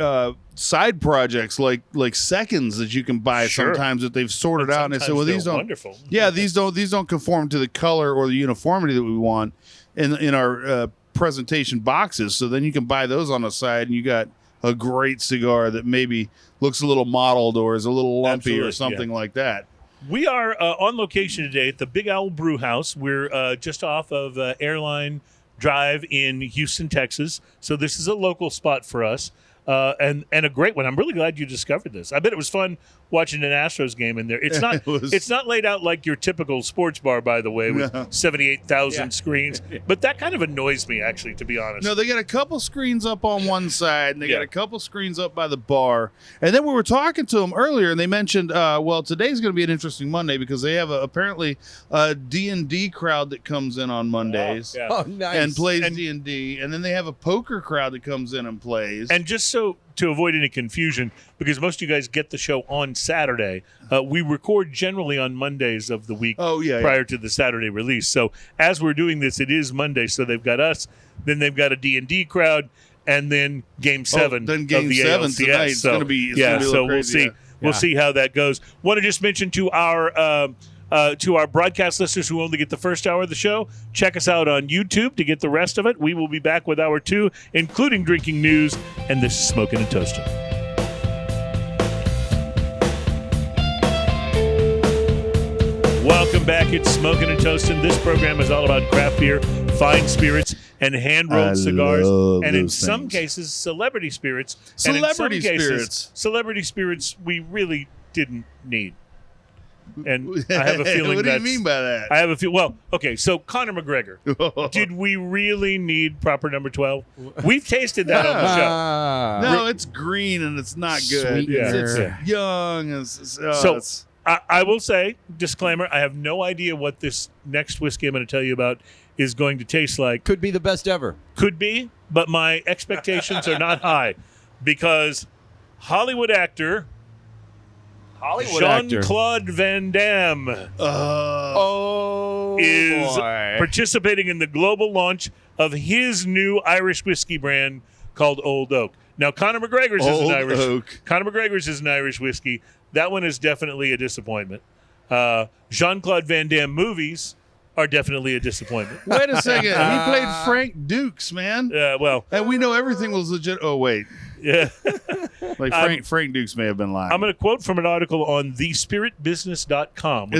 side projects like seconds that you can buy sometimes that they've sorted out, and they say, well, these don't wonderful. Yeah, these don't conform to the color or the uniformity that we want in our presentation boxes. So then you can buy those on the side, and you got a great cigar that maybe looks a little mottled or is a little lumpy or something like that. We are on location today at the Big Owl Brew House. We're just off of Airline Drive in Houston, Texas. So this is a local spot for us, and a great one. I'm really glad you discovered this. I bet it was fun watching an Astros game in there. It's not it's not laid out like your typical sports bar, by the way, with 78,000 screens. But that kind of annoys me, actually, to be honest. No, they got a couple screens up on one side, and they got a couple screens up by the bar. And then we were talking to them earlier, and they mentioned, well, today's going to be an interesting Monday because they have apparently a D&D crowd that comes in on Mondays. Wow. Oh, nice. And plays D&D. And then they have a poker crowd that comes in and plays. And just so to avoid any confusion, because most of you guys get the show on Saturday, we record generally on Mondays of the week prior to the Saturday release. So as we're doing this, it is Monday. So they've got us, then they've got a D&D crowd, and then Game 7 then Game of the 7 ALCS. tonight. It's going to be so we'll see. We'll see how that goes. Want to just mention to our broadcast listeners who only get the first hour of the show, check us out on YouTube to get the rest of it. We will be back with hour 2, including drinking news, and this is Smoking and Toasting. Welcome back. It's Smoking and Toasting. This program is all about craft beer, fine spirits, and hand-rolled cigars, and in some cases, celebrity spirits. Celebrity spirits we really didn't need. And I have a feeling what do you mean by that? I have a feel. Well, okay, so Conor McGregor. Did we really need proper number 12? We've tasted that on the show. No, it's green and it's not good. It's young. I will say, disclaimer, I have no idea what this next whiskey I'm going to tell you about is going to taste like. Could be the best ever. Could be, but my expectations are not high because Hollywood actor Jean-Claude Van Damme is participating in the global launch of his new Irish whiskey brand called Old Oak. Now, Conor McGregor's is an Irish whiskey. That one is definitely a disappointment. Jean-Claude Van Damme movies are definitely a disappointment. Wait a second. He played Frank Dukes, man. Well. And we know everything was legit. Oh, wait. Yeah. Like Frank Dukes may have been lying. I'm going to quote from an article on thespiritbusiness.com.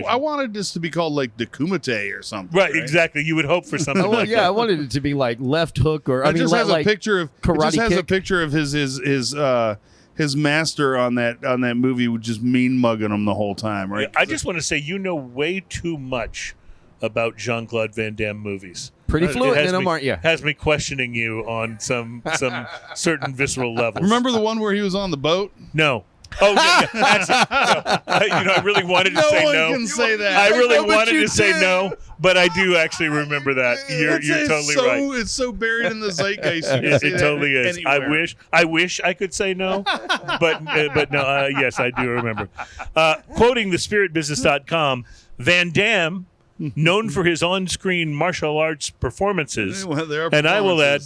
I wanted this to be called like the Kumite or something. Right, exactly. You would hope for something like that. I wanted it to be like Left Hook or It just has a picture of his master on that movie just mean mugging him the whole time, right? I just want to say you know way too much about Jean-Claude Van Damme movies. Pretty fluent in them, aren't you? Has me questioning you on some certain visceral levels. Remember the one where he was on the boat? No. Oh, yeah. Actually, no. I really wanted to say no. No one can say that. I really wanted to say no, but I do actually remember that. You're totally right. It's so buried in the zeitgeist. It totally is. Anywhere. I wish I could say no, but no. Yes, I do remember. Quoting thespiritbusiness.com, Van Damme, known for his on-screen martial arts performances, and I will add,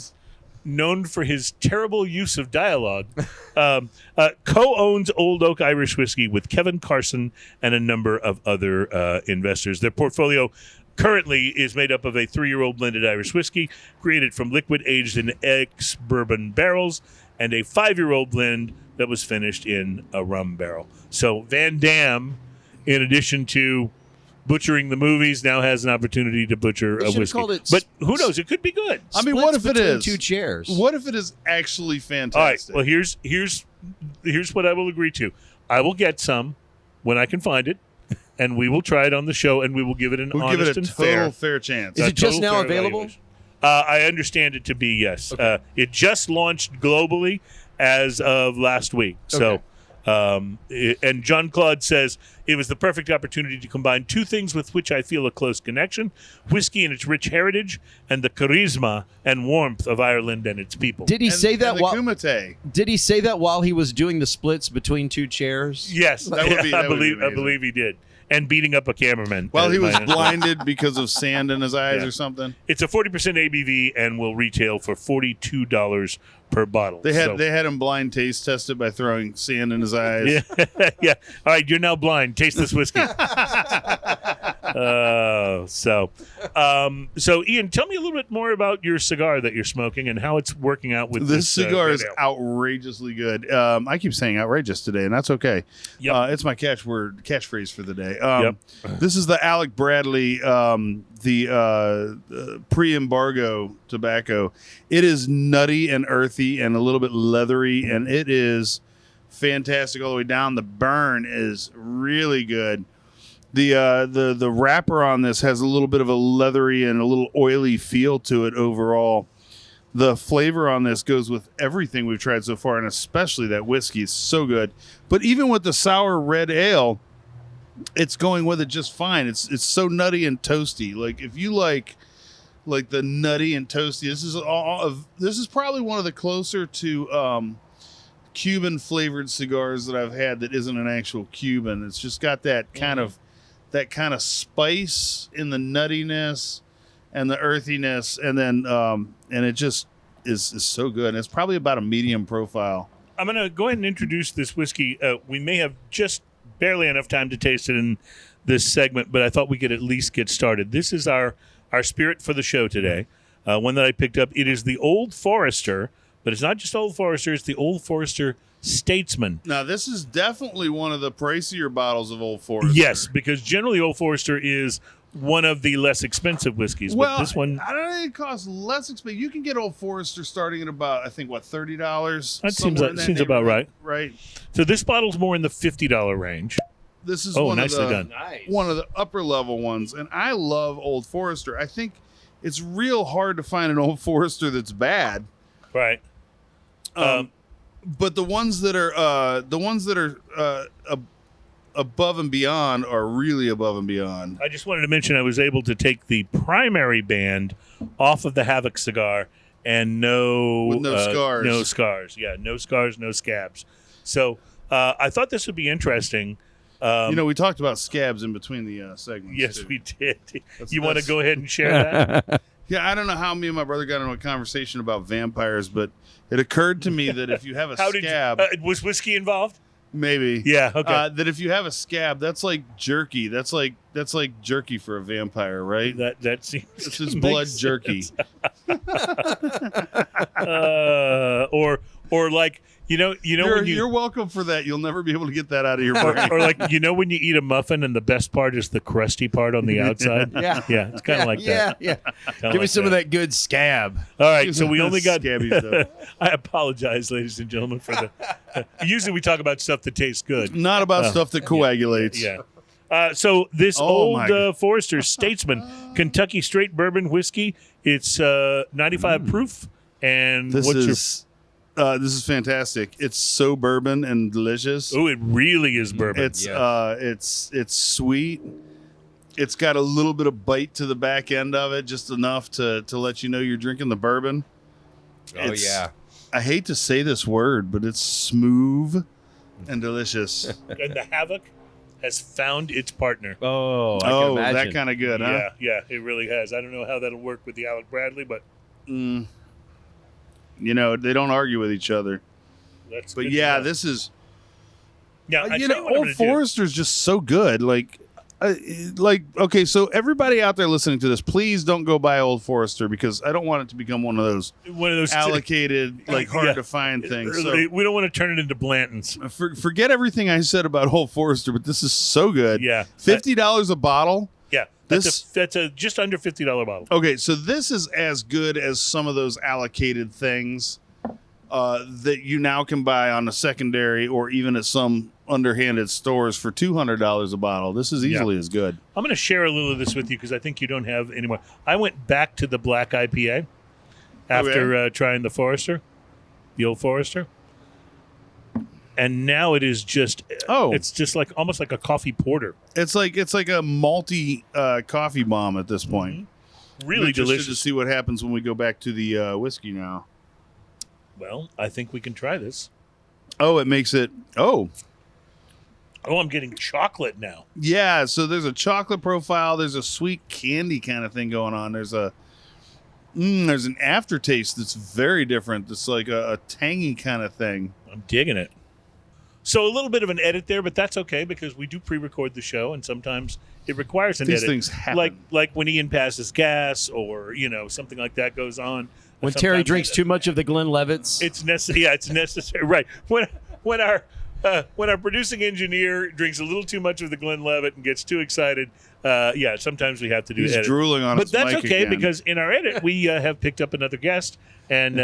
known for his terrible use of dialogue, co-owns Old Oak Irish Whiskey with Kevin Carson and a number of other investors. Their portfolio currently is made up of a 3-year-old blended Irish whiskey created from liquid aged in ex-bourbon barrels and a 5-year-old blend that was finished in a rum barrel. So Van Damme, in addition to butchering the movies, now has an opportunity to butcher a whiskey. But who knows? It could be good. I mean, what if it is 2 chairs? What if it is actually fantastic? All right. Well, here's what I will agree to. I will get some when I can find it, and we will try it on the show, and we will give it an honest and fair chance. Is it just now available? I understand it to be, yes. Okay. It just launched globally as of last week. So, and John Claude says, it was the perfect opportunity to combine 2 things with which I feel a close connection: whiskey and its rich heritage, and the charisma and warmth of Ireland and its people. Did he say that while Kumite. Did he say that while he was doing the splits between 2 chairs? Yes, That would be I amazing. believe he did. And beating up a cameraman. While he was blinded because of sand in his eyes or something. It's a 40% ABV and will retail for $42 per bottle. They had him blind taste tested by throwing sand in his eyes. Yeah. Yeah. All right, you're now blind. Taste this whiskey. So Ian, tell me a little bit more about your cigar that you're smoking and how it's working out with This cigar is red ale. outrageously good. I keep saying outrageous today, and that's okay. Yep. It's my catchphrase for the day. Yep. This is the Alec Bradley, the pre-embargo tobacco. It is nutty and earthy and a little bit leathery, and it is fantastic all the way down. The burn is really good. The wrapper on this has a little bit of a leathery and a little oily feel to it overall. The flavor on this goes with everything we've tried so far, and especially that whiskey is so good. But even with the sour red ale, it's going with it just fine. It's so nutty and toasty. Like if you like the nutty and toasty, this is probably one of the closer to Cuban flavored cigars that I've had that isn't an actual Cuban. It's just got that kind of spice in the nuttiness and the earthiness, and then and it just is so good. And it's probably about a medium profile. I'm going to go ahead and introduce this whiskey. We may have just barely enough time to taste it in this segment, but I thought we could at least get started. This is our spirit for the show today, one that I picked up. It is the Old Forester, but it's not just Old Forester, it's the Old Forester Statesman. Now, this is definitely one of the pricier bottles of Old Forester. Yes, because generally Old Forester is one of the less expensive whiskeys. Well, but this one, I don't think it costs less expensive. You can get Old Forester starting at about, I think, $30. that seems about right. Right. So this bottle's more in the $50 range. This is nicely done. one of the upper level ones, and I love Old Forester. I think it's real hard to find an Old Forester that's bad. Right. But the ones that are above and beyond are really above and beyond. I just wanted to mention I was able to take the primary band off of the Havoc cigar and no scars. No scars. Yeah, no scars, no scabs. So I thought this would be interesting. We talked about scabs in between the segments. Yes, too. we did. You want to go ahead and share that? Yeah, I don't know how me and my brother got into a conversation about vampires, but it occurred to me that if you have a scab, was whiskey involved? maybe, Yeah. Okay. that if you have a scab, that's like jerky. That's like jerky for a vampire, right? that seems. It's just to blood make jerky. sense. Or like when You're welcome for that. You'll never be able to get that out of your brain. or like when you eat a muffin and the best part is the crusty part on the outside. Yeah. Yeah, it's kind of like that. Yeah. Kinda Give me like some of that good scab. All right, so we only got. Scabby stuff. I apologize, ladies and gentlemen, for the. Usually we talk about stuff that tastes good. Not about stuff that coagulates. Yeah. So this Oh, my old Forester Statesman Kentucky straight bourbon whiskey. It's 95 proof, and This is fantastic. It's so bourbon and delicious. it really is bourbon. It's sweet. It's got a little bit of bite to the back end of it, just enough to let you know you're drinking the bourbon. I hate to say this word, but it's smooth and delicious. And the Havoc has found its partner. Oh, I can imagine. That kind of good, huh? Yeah, it really has. I don't know how that'll work with the Alec Bradley, but they don't argue with each other. that's. But good yeah, to know. this is. Yeah, I tell you what I'm Old gonna do. Forester's just so good. Like, Okay, so everybody out there listening to this, please don't go buy Old Forester because I don't want it to become one of those allocated, hard to find things. So we don't want to turn it into Blanton's. forget everything I said about Old Forester, but this is so good. Yeah. $50 a bottle. Yeah, that's a just under $50 bottle. Okay, so this is as good as some of those allocated things that you now can buy on the secondary or even at some underhanded stores for $200 a bottle. This is easily as good. I'm going to share a little of this with you because I think you don't have any more. I went back to the black IPA after trying the Forester, the Old Forester. And now it is just it's just like almost like a coffee porter. It's like a malty coffee bomb at this point. Mm-hmm. Really delicious. To see what happens when we go back to the whiskey now. Well, I think we can try this. Oh, it makes it. Oh, I'm getting chocolate now. Yeah, so there's a chocolate profile. There's a sweet candy kind of thing going on. There's an aftertaste that's very different. It's like a tangy kind of thing. I'm digging it. So a little bit of an edit there, but that's okay because we do pre-record the show, and sometimes it requires an edit. These things happen. Like when Ian passes gas, or something like that goes on. When Terry drinks too much of the Glenlivets, it's necessary. Yeah, it's necessary. Right. When our producing engineer drinks a little too much of the Glenlivet and gets too excited, sometimes we have to do He's edit. drooling on but his that's mic okay again. because in our edit we have picked up another guest. And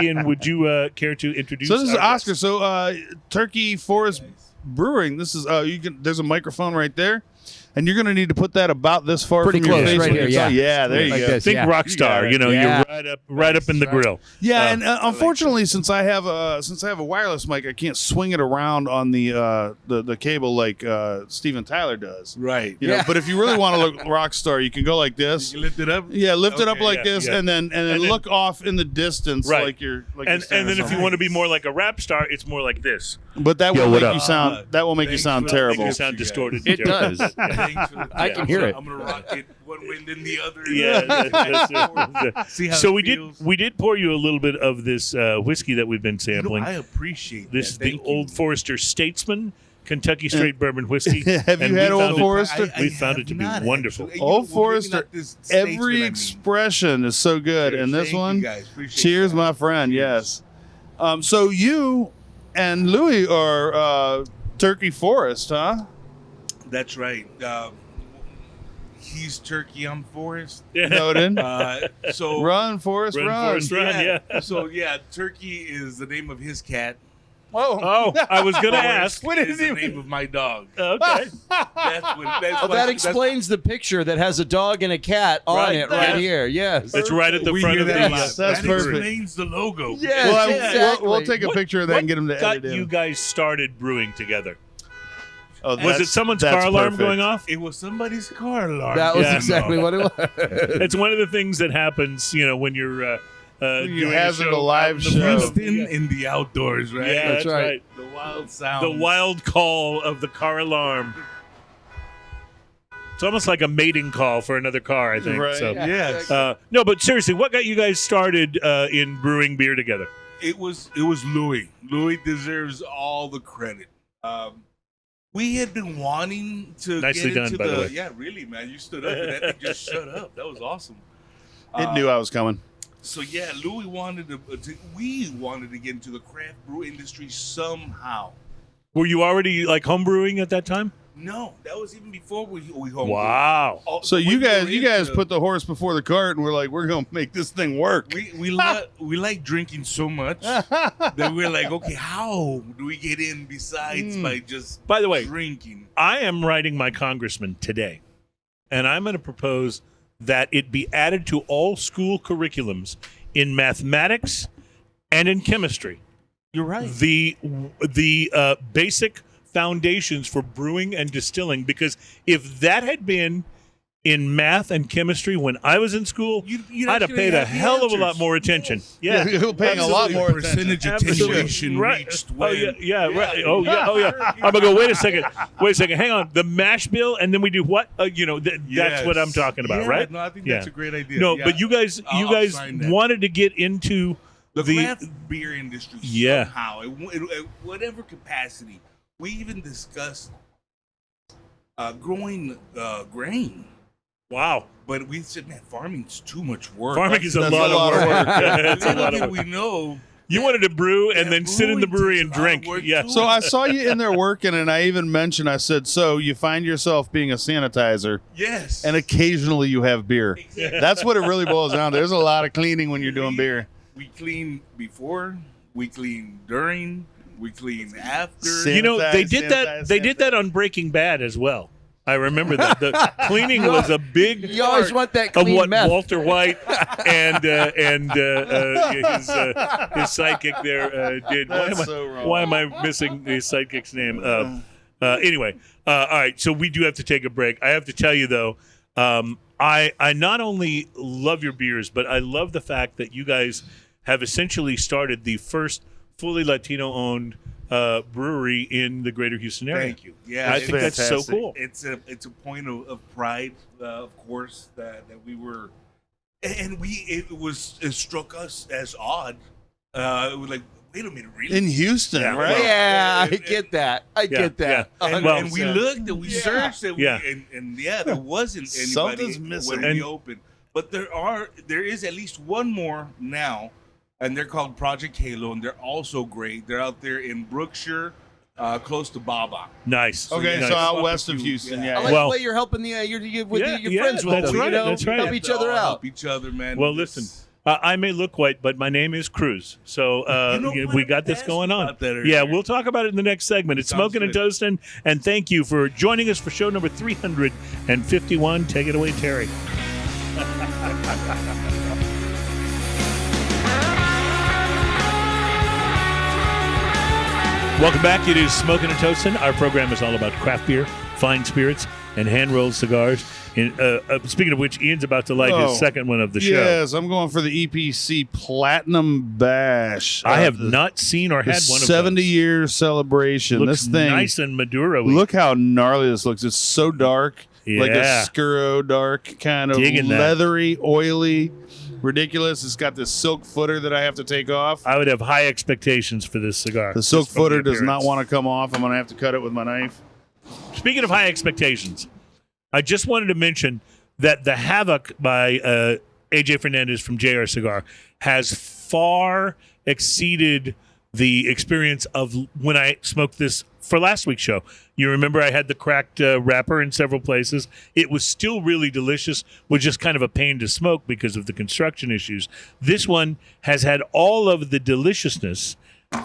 Ian, would you care to introduce? So this is Oscar. Guest? So Turkey Forest Brewing. This is there's a microphone right there. And you're going to need to put that about this far pretty from close, your face. right here. Yeah, there you like go. this. Think rock star. You You're Yeah. right up in the grill. Yeah, and unfortunately, since I have a wireless mic, I can't swing it around on the cable like Steven Tyler does. Right. You know, but if you really want to look rock star, you can go like this. You lift it up. Yeah, lift it up Okay, like this, yeah. and then look off in the distance, Right. like you're. And then if you want to be more like a rap star, it's more like this. But that Yo, will what make up? you sound. That will make you Thanks sound for that. terrible. You sound distorted. It does. Thanks for the I can hear it. I'm gonna rock it one way then the other. Yeah. that's See how so it feels. we did pour you a little bit of this whiskey that we've been sampling. I appreciate This is that. the Thank Old you. Forester Statesman Kentucky Straight Bourbon Whiskey. Have And you we had Old found it- Forester? We found it to be have not, wonderful. actually. Old Maybe Forester, not this Statesman, every expression is so good, and this Thank you, one. guys. Appreciate Cheers, that. my friend. Yes. So you and Louis are Turkey Forest, huh? That's right. He's Turkey, I'm Forest. Noted. So Run, Forest, Run, run. Forest, run. Yeah. So yeah, Turkey is the name of his cat. Oh, I was going to Forest ask. is the name of my dog. Okay. that explains the picture that has a dog and a cat on Right. it right Yes. here. Yes. It's right at the We front hear of the that a lot. lot. That's That perfect. explains the logo. Yes, Well, exactly. we'll take a picture of that and get them to got edit you in. guys started brewing together? Oh, Was it that's- someone's that's car alarm perfect. going off? It was somebody's car alarm. That was Yeah. exactly what it was. It's one of the things that happens, when you're you doing hazard a show a live out in the show. field. Princeton in the outdoors, right? Yeah, That's that's right. The wild sound. The wild call of the car alarm. It's almost like a mating call for another car, I think. Right. So, Yes. no, but seriously, what got you guys started in brewing beer together? It was Louis. Louis deserves all the credit. We had been wanting to Nicely get done, into by the way. Yeah, really, man. You stood up and that thing just shut up. That was awesome. It knew I was coming. So yeah, Louis wanted we wanted to get into the craft brew industry somehow. Were you already like home brewing at that time? No, that was even before we home. Wow. brewed. So When you we were guys into- put the horse before the cart, and we're like, we're gonna make this thing work. we like drinking so much that we're like, okay, how do we get in besides by just By the way, drinking? I am writing my congressman today, and I'm going to propose that it be added to all school curriculums in mathematics and in chemistry. You're right. The basic foundations for brewing and distilling, because if that had been in math and chemistry when I was in school, You'd I'd have actually paid a have the hell of a lot answers. more attention. Yeah. You're paying a lot more attention. Percentage Absolutely. attenuation Right. reached Oh when. yeah, right. Oh yeah. I'm gonna go. Wait a second. Hang on. The mash bill, and then we do what? That's what I'm talking about, Yeah, right? No, I think Yeah. that's a great idea. No, Yeah. but you guys I'll sign that. wanted to get into the craft beer industry Yeah. somehow, in whatever capacity. We even discussed growing grain. Wow. But we said, man, farming's too much work. Farming is a lot of work. That's a lot of work. We know. You wanted to brew and then sit in the brewery and drink. Yeah. So I saw you in there working, and I even mentioned, I said, so you find yourself being a sanitizer. Yes. And occasionally you have beer. Exactly. That's what it really boils down to. There's a lot of cleaning when you're doing beer. We clean before, we clean during, we clean after. They did that. They did that on Breaking Bad as well. I remember that the cleaning was a big You always want that of clean what meth. Walter White and his sidekick there did. That's so wrong. Why am I missing his sidekick's name? Anyway, all right. So we do have to take a break. I have to tell you though, I not only love your beers, but I love the fact that you guys have essentially started the first fully Latino-owned brewery in the greater Houston area. Thank you. Yeah, I think that's so cool. It's a point of pride, of course, that we were, and it struck us as odd. It was like, wait a minute, really? In Houston, Yeah. right? Yeah, I get that. I get that. Yeah. And we looked and we searched and, Yeah. and there wasn't anybody Something's missing. when we opened. But there is at least one more now, and they're called Project Halo, and they're also great. They're out there in Brookshire, close to Baba. Nice. Okay, Nice. so out west of Houston, I yeah. like Well- the way you're helping you're Yeah, friends with that's them. right, You know? that's right. Help each other out. Help each other, man. Well, listen. I may look white, but my name is Cruz. So we got this going on. Yeah, we'll talk about it in the next segment. It's Sounds Smoking and good. Toasting, and thank you for joining us for show number 351. Take it away, Terry. Welcome back. It is Smoking and Toasting. Our program is all about craft beer, fine spirits, and hand-rolled cigars. Speaking of which, Ian's about to light his second one of the show. Yes, I'm going for the EPC Platinum Bash. I have not seen or the had one of 70 those. year celebration. Looks This thing, nice and Maduro. look how gnarly this looks. It's so dark, like a Yeah. Scuro dark, kind of Digging that. leathery, oily, ridiculous. It's got this silk footer that I have to take off. I would have high expectations for this cigar. The silk just from the footer does not appearance. want to come off. I'm going to have to cut it with my knife. Speaking of high expectations, I just wanted to mention that the Havoc by AJ Fernandez from JR Cigar has far exceeded the experience of when I smoked this for last week's show. You remember I had the cracked wrapper in several places. It was still really delicious, was just kind of a pain to smoke because of the construction issues. This one has had all of the deliciousness,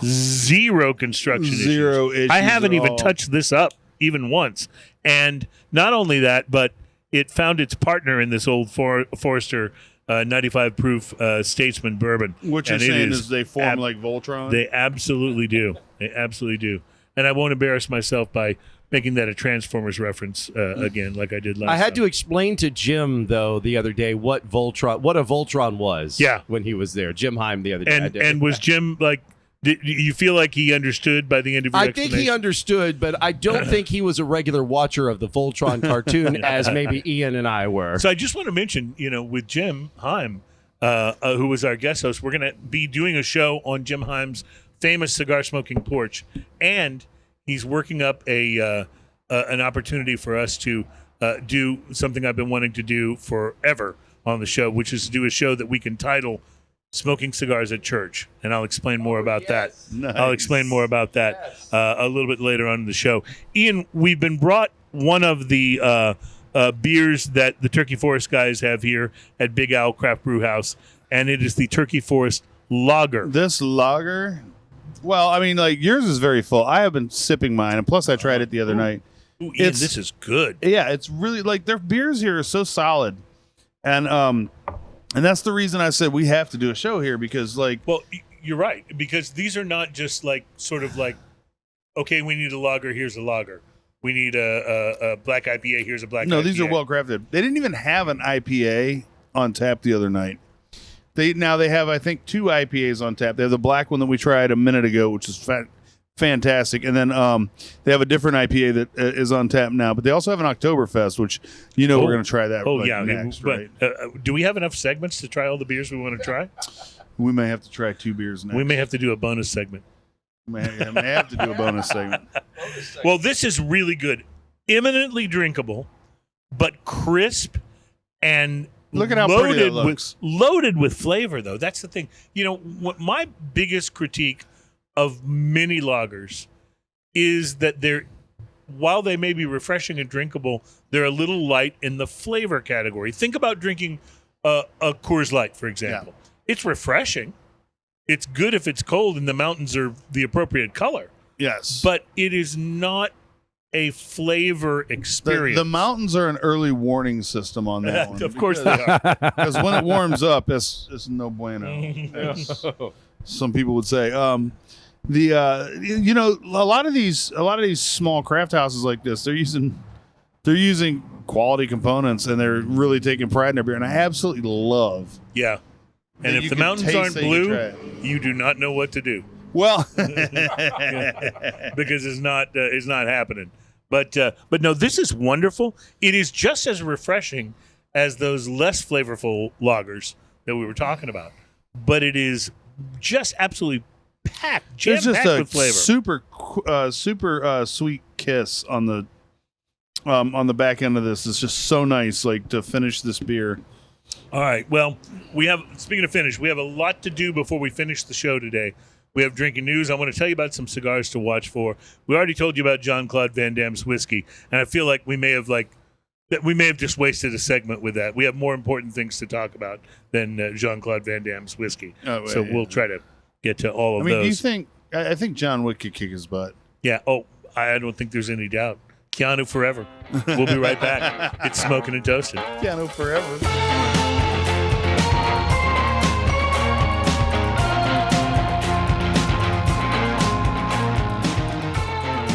zero construction Zero issues I haven't at even all. touched this up even once. And not only that, but it found its partner in this old Forester 95 proof Statesman bourbon. What you're And it saying is they form ab- like Voltron? They absolutely do. They absolutely do. And I won't embarrass myself by making that a Transformers reference again, like I did last I had time. to explain to Jim though the other day what a Voltron was. Yeah. when he was there, Jim Heim the other day. And was Jim like? Did you feel like he understood by the end of your I think he explanation? understood, but I don't think he was a regular watcher of the Voltron cartoon as maybe Ian and I were. So I just want to mention, with Jim Heim, who was our guest host, we're going to be doing a show on Jim Heim's famous cigar smoking porch, and he's working up an opportunity for us to do something I've been wanting to do forever on the show, which is to do a show that we can title Smoking Cigars at Church, and I'll explain more about that. Nice. I'll explain more about that a little bit later on in the show. Ian, we've been brought one of the beers that the Turkey Forest guys have here at Big Owl Craft Brew House, and it is the Turkey Forest Lager. This lager, well, I mean, like yours is very full. I have been sipping mine, and plus I tried it the other night. Ooh, Ian, It's- this is good. Yeah, it's really like their beers here are so solid, and that's the reason I said we have to do a show here because like Well, you're right, because these are not just like sort of like, okay, we need a lager, here's a lager. We need a black IPA, here's a black no, IPA. these are well crafted. They didn't even have an IPA on tap the other night. They have I think 2 IPAs on tap. They have the black one that we tried a minute ago, which is fantastic, and then they have a different IPA that is on tap now. But they also have an Oktoberfest, which we're going to try that. Oh, like, yeah. next, But right? do we have enough segments to try all the beers we want to try? We may have to try 2 beers next. We may have to do a bonus segment. may have to do a bonus segment. Well, this is really good. imminently drinkable, but crisp and Look at how pretty that loaded looks. loaded with flavor, though. That's the thing. You know, what my biggest critique of mini lagers is that while they may be refreshing and drinkable, they're a little light in the flavor category. Think about drinking a Coors Light, for example. Yeah. It's refreshing. It's good if it's cold and the mountains are the appropriate color. Yes. But it is not a flavor experience. The mountains are an early warning system on that one. Of course they are. Because when it warms up, it's no bueno, as some people would say. You know, a lot of these small craft houses like this, they're using quality components and they're really taking pride in their beer, and I absolutely love. Yeah. And if the mountains aren't blue, you do not know what to do. Well, because it's not happening. But no, this is wonderful. It is just as refreshing as those less flavorful lagers that we were talking about. But it is just absolutely packed, jam-packed with flavor. Super sweet kiss on the back end of this. It's just so nice, like, to finish this beer. All right. Well, speaking of finish, we have a lot to do before we finish the show today. We have drinking news. I want to tell you about some cigars to watch for. We already told you about Jean-Claude Van Damme's whiskey, and I feel like we may have just wasted a segment with that. We have more important things to talk about than Jean-Claude Van Damme's whiskey. Oh, so we'll try to get to all of those. Do you think? I think John Wick could kick his butt. Yeah. Oh, I don't think there's any doubt. Keanu forever. We'll be right back. It's Smoking and Toasting. Keanu forever.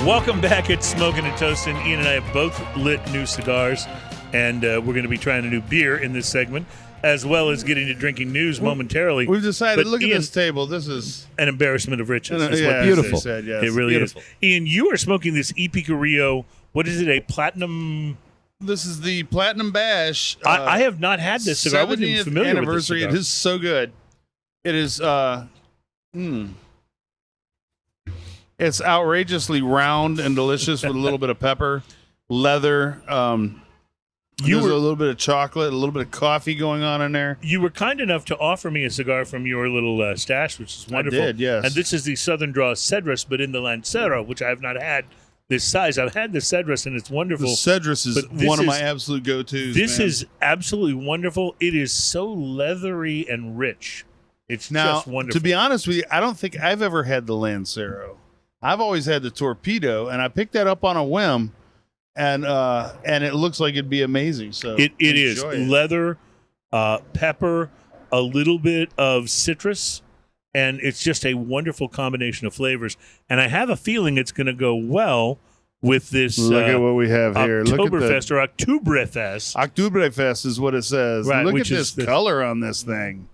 Welcome back at Smoking and Toasting. Ian and I have both lit new cigars, and we're going to be trying a new beer in this segment, as well as getting to drinking news momentarily. We've decided, but look Ian, at this table. This is an embarrassment of riches. Beautiful. Said, yes. It really Beautiful. is. Ian, you are smoking this Epicurio. What is it, a platinum? This is the Platinum Bash. I have not had this cigar. I wasn't even familiar anniversary. with this cigar. It is so good. It is. It's outrageously round and delicious with a little bit of pepper, leather. There's a little bit of chocolate, a little bit of coffee going on in there. You were kind enough to offer me a cigar from your little stash, which is wonderful. I did, yes. And this is the Southern Draw Cedrus, but in the Lancero, which I have not had this size. I've had the Cedrus, and it's wonderful. The Cedrus is one of my absolute go-tos. This man. is absolutely wonderful. It is so leathery and rich. It's just wonderful. To be honest with you, I don't think I've ever had the Lancero. I've always had the Torpedo, and I picked that up on a whim, and it looks like it'd be amazing. So it is leather, pepper, a little bit of citrus, and it's just a wonderful combination of flavors. And I have a feeling it's going to go well with this. Look at what we have here. Oktoberfest or Oktoberfest. Oktoberfest is what it says. Right, Look at this color on this thing.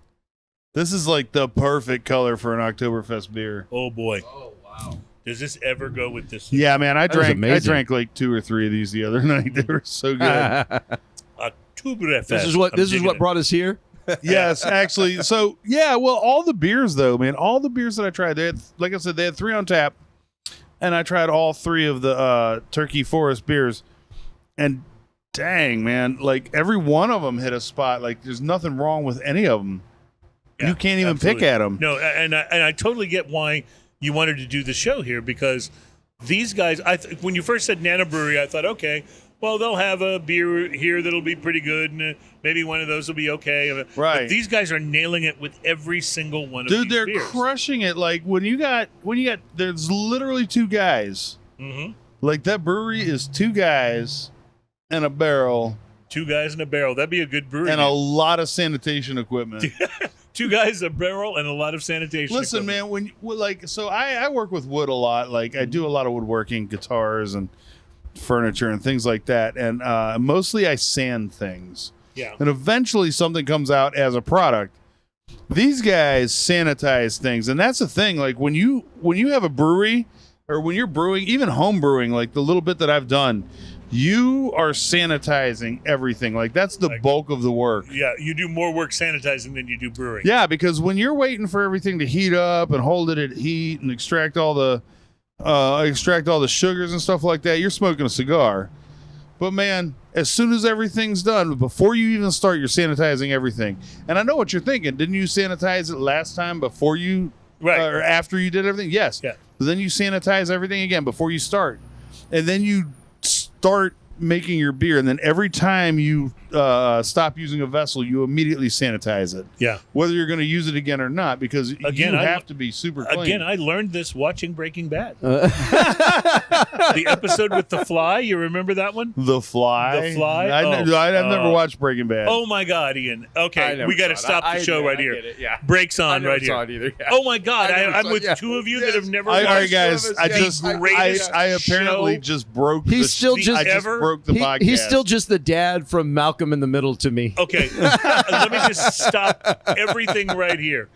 This is like the perfect color for an Oktoberfest beer. Oh boy! Oh wow! Does this ever go with this? Yeah, man. I drank like 2 or 3 of these the other night. They were so good. Oktoberfest. This is what brought us here. Yes, actually. So yeah, well, all the beers though, man, all the beers that I tried, they had, like I said, they had 3 on tap, and I tried all 3 of the Turkey Forest beers, and dang, man, like every one of them hit a spot. Like there's nothing wrong with any of them. Yeah, you can't even pick at them. No, and I totally get why you wanted to do the show here, because these guys, when you first said Nano Brewery, I thought, okay, well, they'll have a beer here that'll be pretty good, and maybe one of those will be okay. Right. But these guys are nailing it with every single one of these they're beers. crushing it. Like when you got, there's literally 2 guys. Mm-hmm. Like that brewery is 2 guys and a barrel. 2 guys in a barrel. That'd be a good brewery. And a lot of sanitation equipment. 2 guys, a barrel, and a lot of sanitation. Listen, equipment. man, so I work with wood a lot. Like I do a lot of woodworking, guitars and furniture and things like that. And mostly I sand things. Yeah. And eventually something comes out as a product. These guys sanitize things. And that's the thing. Like when you have a brewery or when you're brewing, even home brewing, like the little bit that I've done, you are sanitizing everything. Like that's the bulk of the work. Yeah, you do more work sanitizing than you do brewing. Yeah, because when you're waiting for everything to heat up and hold it at heat and extract all the sugars and stuff like that, you're smoking a cigar. But man, as soon as everything's done, before you even start, you're sanitizing everything. And I know what you're thinking. Didn't you sanitize it last time before you, or after you did everything? Yes. Yeah. But then you sanitize everything again before you start. And then you start making your beer. And then every time you stop using a vessel, you immediately sanitize it. Yeah. Whether you're going to use it again or not, because Again, you I- have to be super clean. Again, I learned this watching Breaking Bad. The episode with the fly, you remember that one? The Fly. The Fly? I've never watched Breaking Bad. Oh my God, Ian. I Okay, never we got to saw it. stop the I show admit, right I here. get it, yeah. Breaks I on never right here. saw it either. Yeah. Oh my God, I never I'm saw- with yeah. two of you that have never All watched right, guys. Two of us, I yeah. just, Greatest I apparently show. just broke. He's the, still just I just ever- broke the podcast. He's still just the dad from Malcolm in the Middle to me. Okay, let me just stop everything right here.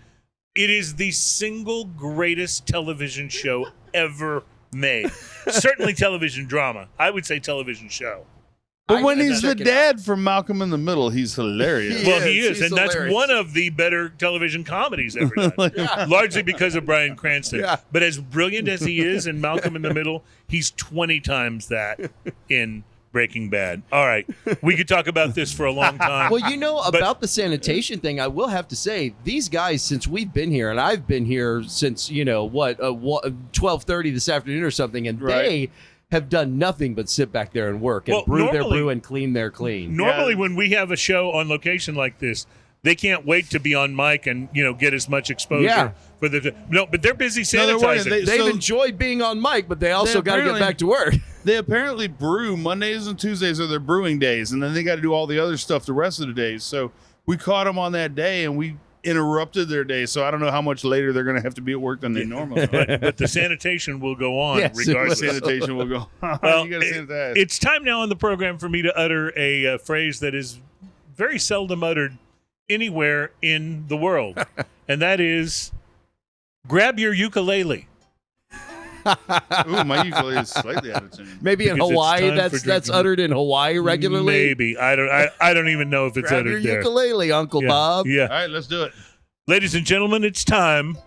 It is the single greatest television show ever made. Certainly television drama. I would say television show. But when I he's gotta the check it out. dad from Malcolm in the Middle, he's hilarious. Well, he is, he's and that's hilarious. one of the better television comedies ever done. Largely because of Bryan Cranston. Yeah. But as brilliant as he is in Malcolm in the Middle, he's 20 times that in Breaking Bad. All right. We could talk about this for a long time. Well, about the sanitation thing, I will have to say, these guys, since we've been here, and I've been here since, 12:30 this afternoon or something, and they have done nothing but sit back there and work and Well, brew their normally- brew and clean their clean. Normally, when we have a show on location like this, they can't wait to be on mic and get as much exposure Yeah. for the but they're busy No, they're working. sanitizing. They've So- enjoyed being on mic, but they also got to get apparently- back to work. They apparently brew Mondays and Tuesdays are their brewing days, and then they got to do all the other stuff the rest of the days. So we caught them on that day, and we interrupted their day. So I don't know how much later they're going to have to be at work than they normally are. but the sanitation will go on Yes, it regardless. will. Sanitation will go. Well, You got to sanitize. it's time now on the program for me to utter a phrase that is very seldom uttered anywhere in the world, and that is, grab your ukulele. Ooh, my ukulele is slightly out of tune. Maybe in Because it's Hawaii, time for that's drinking. uttered in Hawaii regularly. Maybe. I don't even know if it's Grab your uttered there. ukulele, Uncle Yeah. Bob. Yeah. All right, let's do it. Ladies and gentlemen, it's time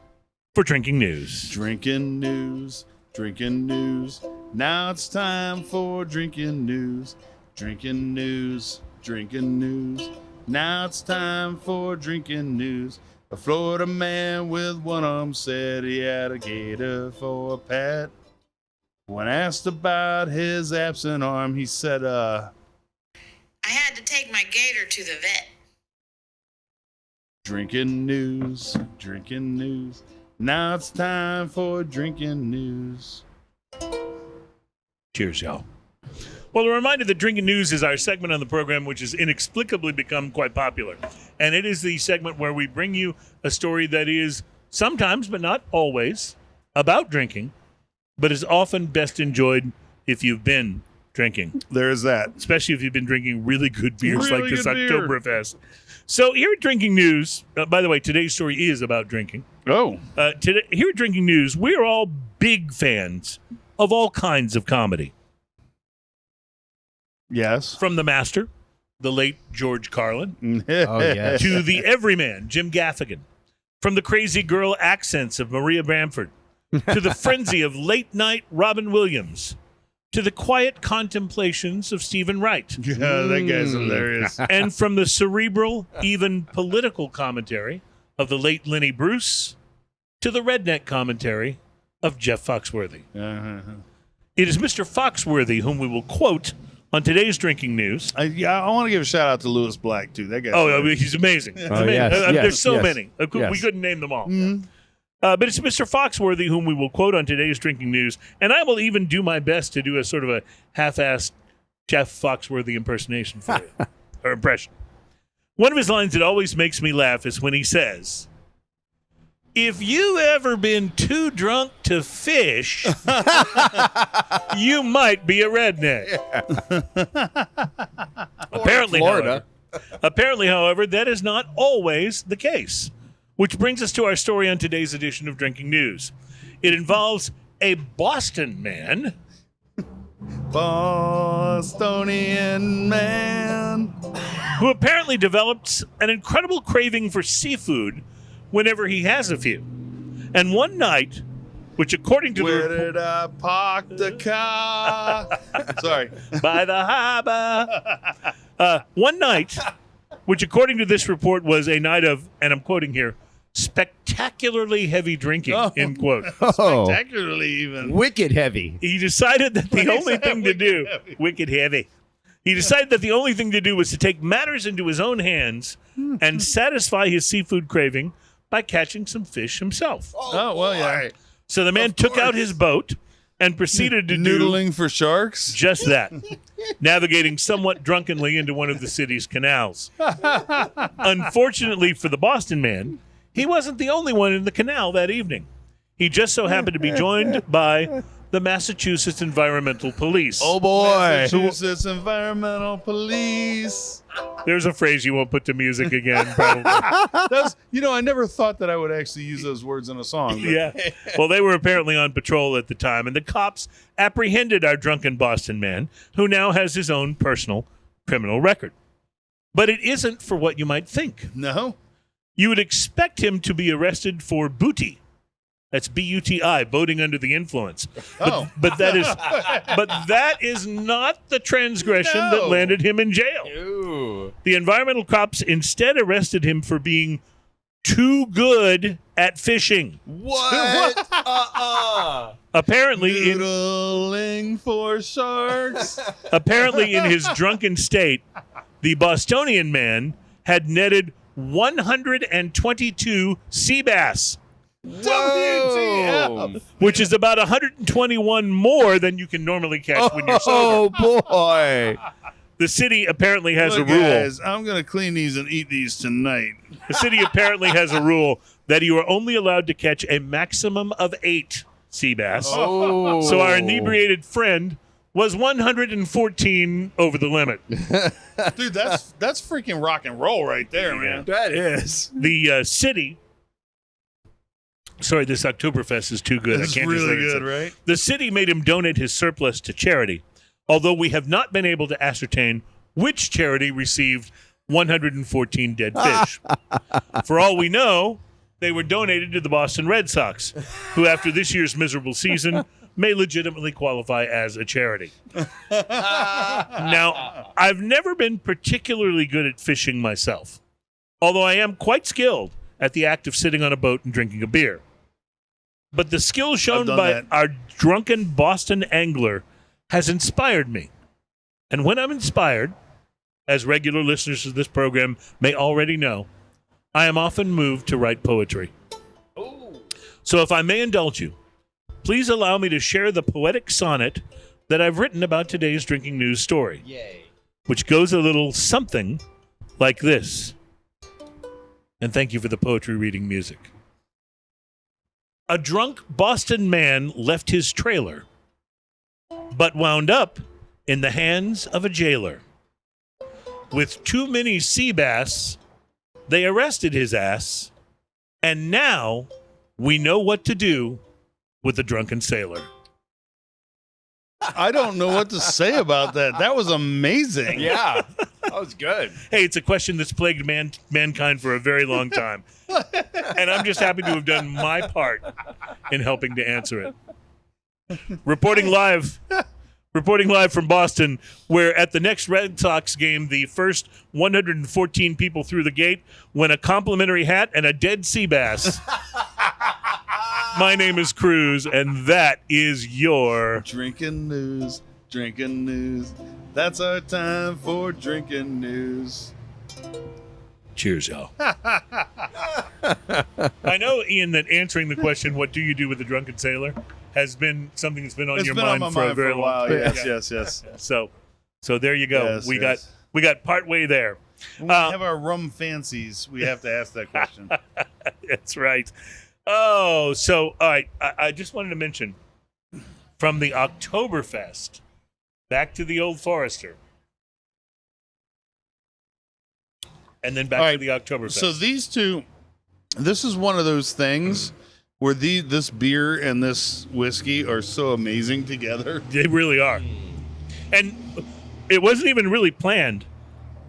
for drinking news. Drinking news, drinking news. Now it's time for drinking news. Drinking news, drinking news. Now it's time for drinking news. A Florida man with one arm said he had a gator for a pet. When asked about his absent arm, he said, I had to take my gator to the vet. drinking news, drinking news. Now it's time for drinking news. Cheers, y'all. Well, a reminder that Drinking News is our segment on the program, which has inexplicably become quite popular. And it is the segment where we bring you a story that is sometimes, but not always, about drinking, but is often best enjoyed if you've been drinking, There is that. especially if you've been drinking really good beers Really like this good beer. Oktoberfest. So here at Drinking News, by the way, today's story is about drinking. Oh, Today, here at Drinking News, we are all big fans of all kinds of comedy. yes. From the master, the late George Carlin, Oh, yes. to the everyman, Jim Gaffigan. From the crazy girl accents of Maria Bamford, to the frenzy of late night Robin Williams, to the quiet contemplations of Stephen Wright, Yeah, that guy's hilarious. and from the cerebral, even political commentary of the late Lenny Bruce, to the redneck commentary of Jeff Foxworthy. It is Mr. Foxworthy whom we will quote on today's Drinking News. I want to give a shout out to Lewis Black too. That guy. Oh, I mean, he's amazing. He's amazing. yes, There's so yes, many. We yes. couldn't name them all. But it's Mr. Foxworthy whom we will quote on today's Drinking News, and I will even do my best to do a sort of a half-assed Jeff Foxworthy impersonation for you, or impression. One of his lines that always makes me laugh is when he says, "If you ever been too drunk to fish, you might be a redneck." Apparently, however, that is not always the case. Which brings us to our story on today's edition of Drinking News. It involves a Boston man Bostonian man. who apparently develops an incredible craving for seafood whenever he has a few. And one night, which according to Where the did I park the car? Sorry. by the harbor. One night, which according to this report was a night of, and I'm quoting here, spectacularly heavy drinking, end quote. Spectacularly even. Wicked heavy. He decided that the only thing to do, wicked heavy. He decided that the only thing to do was to take matters into his own hands and satisfy his seafood craving by catching some fish himself. Oh, well, yeah. So the man took out his boat and proceeded to do Noodling for sharks? just that, navigating somewhat drunkenly into one of the city's canals. Unfortunately for the Boston man, he wasn't the only one in the canal that evening. He just so happened to be joined by the Massachusetts Environmental Police. Oh, boy. Massachusetts Environmental Police. There's a phrase you won't put to music again, probably. That's, I never thought that I would actually use those words in a song. But Yeah. Well, they were apparently on patrol at the time, and the cops apprehended our drunken Boston man, who now has his own personal criminal record. But it isn't for what you might think. No? You would expect him to be arrested for booty. That's B-U-T-I, boating under the influence. But that is not the transgression that landed him in jail. Ooh. The environmental cops instead arrested him for being too good at fishing. What? Apparently, Noodling for sharks. apparently, in his drunken state, the Bostonian man had netted 122 sea bass, WTF. which is about 121 more than you can normally catch when you're sober. Oh, boy. The city apparently has Look, a rule. guys, I'm going to clean these and eat these tonight. The city apparently has a rule that you are only allowed to catch a maximum of 8 sea bass. Oh. So our inebriated friend was 114 over the limit. Dude, that's freaking rock and roll right there, man. That is. The city... Sorry, this Oktoberfest is too good. It's I can't really just let it good, sit. right? The city made him donate his surplus to charity, although we have not been able to ascertain which charity received 114 dead fish. For all we know, they were donated to the Boston Red Sox, who after this year's miserable season may legitimately qualify as a charity. Now, I've never been particularly good at fishing myself, although I am quite skilled at the act of sitting on a boat and drinking a beer. But the skill shown done by that. our drunken Boston angler has inspired me. And when I'm inspired, as regular listeners of this program may already know, I am often moved to write poetry. So if I may indulge you, please allow me to share the poetic sonnet that I've written about today's drinking news story, Yay. which goes a little something like this. And thank you for the poetry reading music. A drunk Boston man left his trailer, but wound up in the hands of a jailer. With too many sea bass, they arrested his ass, and now we know what to do with the drunken sailor. I don't know what to say about that. That was amazing. Yeah. That was good. Hey, it's a question that's plagued mankind for a very long time. And I'm just happy to have done my part in helping to answer it. Reporting live from Boston, where at the next Red Sox game, the first 114 people through the gate win a complimentary hat and a dead sea bass. My name is Cruz, and that is your... Drinking news. That's our time for drinking news. Cheers, y'all. I know, Ian, that answering the question, what do you do with the drunken sailor, has been something that's been on your mind for a very long time. Yes. So there you go. Yes, we yes. got partway there. When we have our rum fancies, we have to ask that question. That's right. Oh, so all right. I just wanted to mention from the Oktoberfest back to the Old Forester, and then back All to right, the Oktoberfest. So these two, this is one of those things where this beer and this whiskey are so amazing together. They really are. And it wasn't even really planned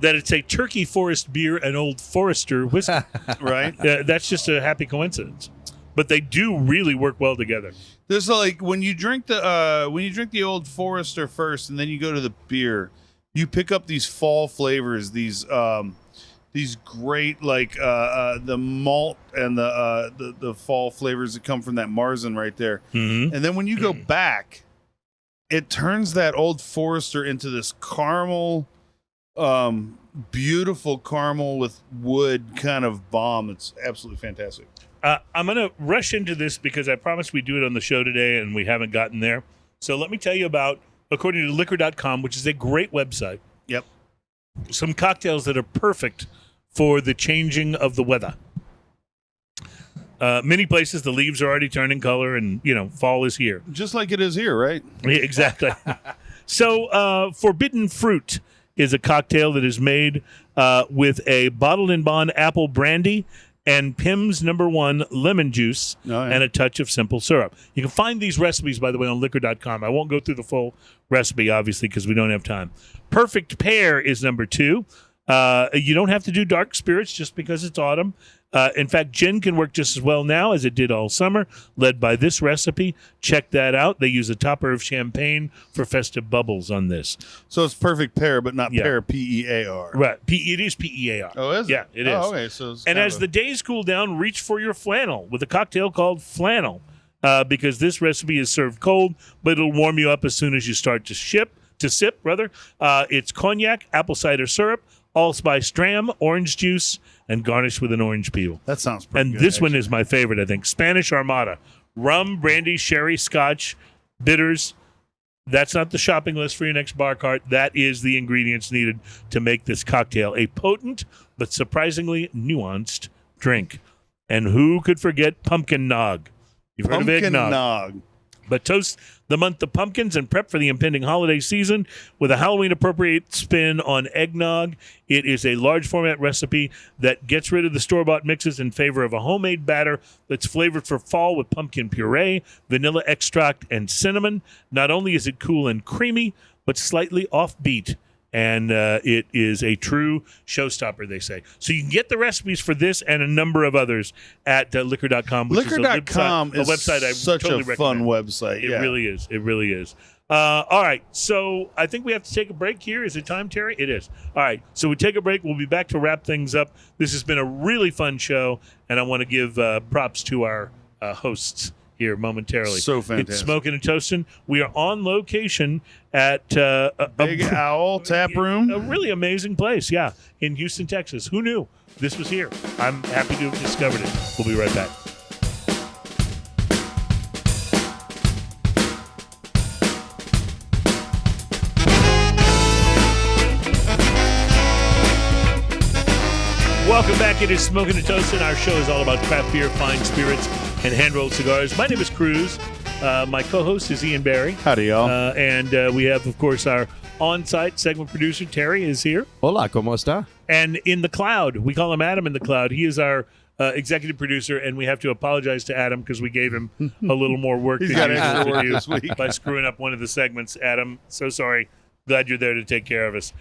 that it's a Turkey Forest beer and Old Forester whiskey. Right? That's just a happy coincidence. but they do really work well together. There's like when you drink the Old Forester first, and then you go to the beer, you pick up these fall flavors, these great the malt and the fall flavors that come from that Marzen right there. Mm-hmm. And then when you go back, it turns that Old Forester into this caramel, beautiful caramel with wood kind of bomb. It's absolutely fantastic. I'm going to rush into this because I promised we'd do it on the show today, and we haven't gotten there. So let me tell you about, according to liquor.com, which is a great website, Yep. some cocktails that are perfect for the changing of the weather. Many places, the leaves are already turning color, and, fall is here. Just like it is here, right? Yeah, exactly. So Forbidden Fruit is a cocktail that is made with a bottled in bond apple brandy and Pim's No. 1 lemon juice and a touch of simple syrup. You can find these recipes, by the way, on liquor.com. I won't go through the full recipe, obviously, because we don't have time. Perfect Pear is No. 2. You don't have to do dark spirits just because it's autumn. In fact, gin can work just as well now as it did all summer, led by this recipe. Check that out. They use a topper of champagne for festive bubbles on this. So it's Perfect Pear, but not pear, P-E-A-R. Right. It is P-E-A-R. Oh, is it? Yeah, it is. Oh, okay. So and as the days cool down, reach for your flannel with a cocktail called Flannel, because this recipe is served cold, but it'll warm you up as soon as you start to sip. It's cognac, apple cider syrup, allspice dram, orange juice, and garnished with an orange peel. That sounds pretty and good. This one is my favorite, I think. Spanish Armada. Rum, brandy, sherry, scotch, bitters. That's not the shopping list for your next bar cart. That is the ingredients needed to make this cocktail a potent but surprisingly nuanced drink. And who could forget pumpkin nog? You've heard of eggnog. But toast the month of pumpkins and prep for the impending holiday season with a Halloween-appropriate spin on eggnog. It is a large format recipe that gets rid of the store-bought mixes in favor of a homemade batter that's flavored for fall with pumpkin puree, vanilla extract, and cinnamon. Not only is it cool and creamy, but slightly offbeat. And it is a true showstopper, they say. So you can get the recipes for this and a number of others at liquor.com. Liquor.com is a website I such totally a fun recommend. website. It really is. It really is. All right. So I think we have to take a break here. Is it time, Terry? It is. All right. So we take a break. We'll be back to wrap things up. This has been a really fun show, and I want to give props to our hosts here momentarily. So fantastic. It's Smoking and Toasting. We are on location at Big Owl Tap Room. A really amazing place, yeah, in Houston, Texas. Who knew this was here? I'm happy to have discovered it. We'll be right back. Welcome back. It is Smoking and Toasting. Our show is all about craft beer, fine spirits, and hand-rolled cigars. My name is Cruz. My co-host is Ian Barry. Howdy, y'all. And we have, of course, our on-site segment producer, Terry, is here. Hola, ¿cómo está? And in the cloud, we call him Adam in the cloud. He is our executive producer, and we have to apologize to Adam because we gave him a little more work He's than got he extra usually work do this week. by screwing up one of the segments. Adam, so sorry. Glad you're there to take care of us.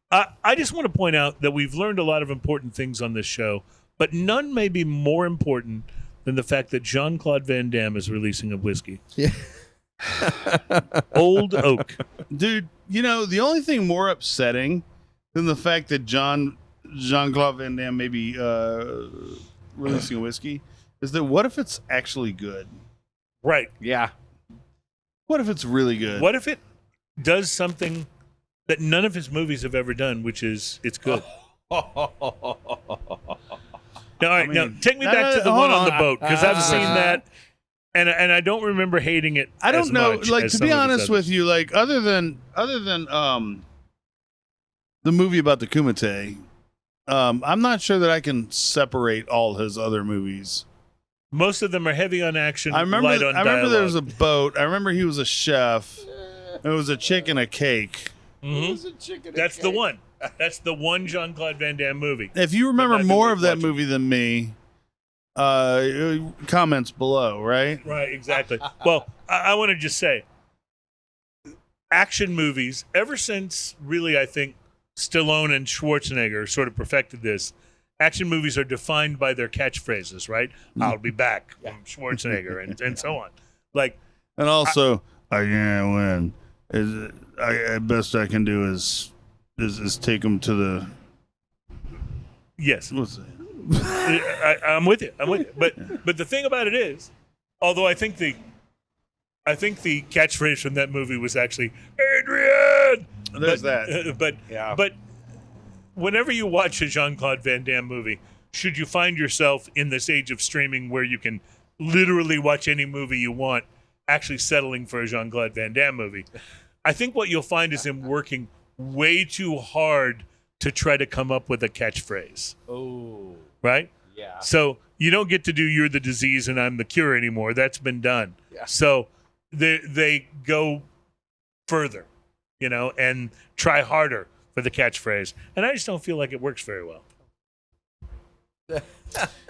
I just want to point out that we've learned a lot of important things on this show, but none may be more important than the fact that Jean-Claude Van Damme is releasing a whiskey. Yeah. Old Oak. Dude, the only thing more upsetting than the fact that Jean-Claude Van Damme may be releasing a whiskey is that what if it's actually good? Right. Yeah. What if it's really good? What if it does something that none of his movies have ever done, which is it's good? Now, all right, now take me back to the one on the boat, because I've seen that, and I don't remember hating it. I don't know. much Like, as to some be of his honest with others. you, like other than the movie about the Kumite, I'm not sure that I can separate all his other movies. Most of them are heavy on action, I remember light on there was a dialogue. boat. I remember he was a chef. It was a chick and a cake. Mhm. That's the one. That's the one Jean-Claude Van Damme movie. If you remember But not more that of that much. movie than me, comments below, right? Right, exactly. Well, I want to just say, action movies, ever since really, I think, Stallone and Schwarzenegger sort of perfected this, action movies are defined by their catchphrases, right? I'll be back from Schwarzenegger and so on. Like, and also, I can't win. Best I can do is take them to the. Yes, What's it? I'm with you. But the thing about it is, although I think the catchphrase from that movie was actually Adrian. There's that. But whenever you watch a Jean-Claude Van Damme movie, should you find yourself in this age of streaming where you can literally watch any movie you want, actually settling for a Jean-Claude Van Damme movie, I think what you'll find is him working way too hard to try to come up with a catchphrase. Oh. Right? Yeah. So you don't get to do "You're the disease and I'm the cure" anymore. That's been done. Yeah. So they go further, and try harder for the catchphrase. And I just don't feel like it works very well.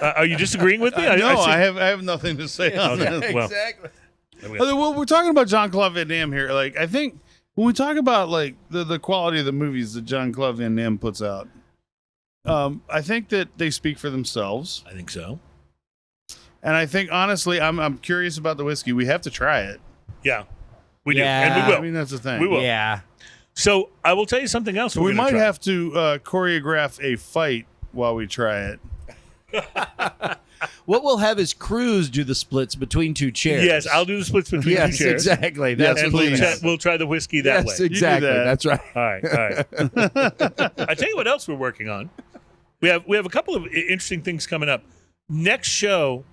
Are you disagreeing with me? No, see- I have nothing to say on Okay. that. Well, Exactly. Well, we're talking about Jean-Claude Van Damme here. Like, I think when we talk about like the quality of the movies that Jean-Claude Van Damme puts out, I think that they speak for themselves. I think so. And I think honestly, I'm curious about the whiskey. We have to try it. Yeah, we do, Yeah. and we will. I mean, that's the thing. We will. Yeah. So I will tell you something else. We might try. have to choreograph a fight while we try it. What we'll have is Cruz do the splits between two chairs. Yes, I'll do the splits between two Yes, chairs. exactly. That's And what we'll try the whiskey that Yes, way. exactly. that. That's right. All right. I tell you what else we're working on. We have a couple of interesting things coming up. Next show,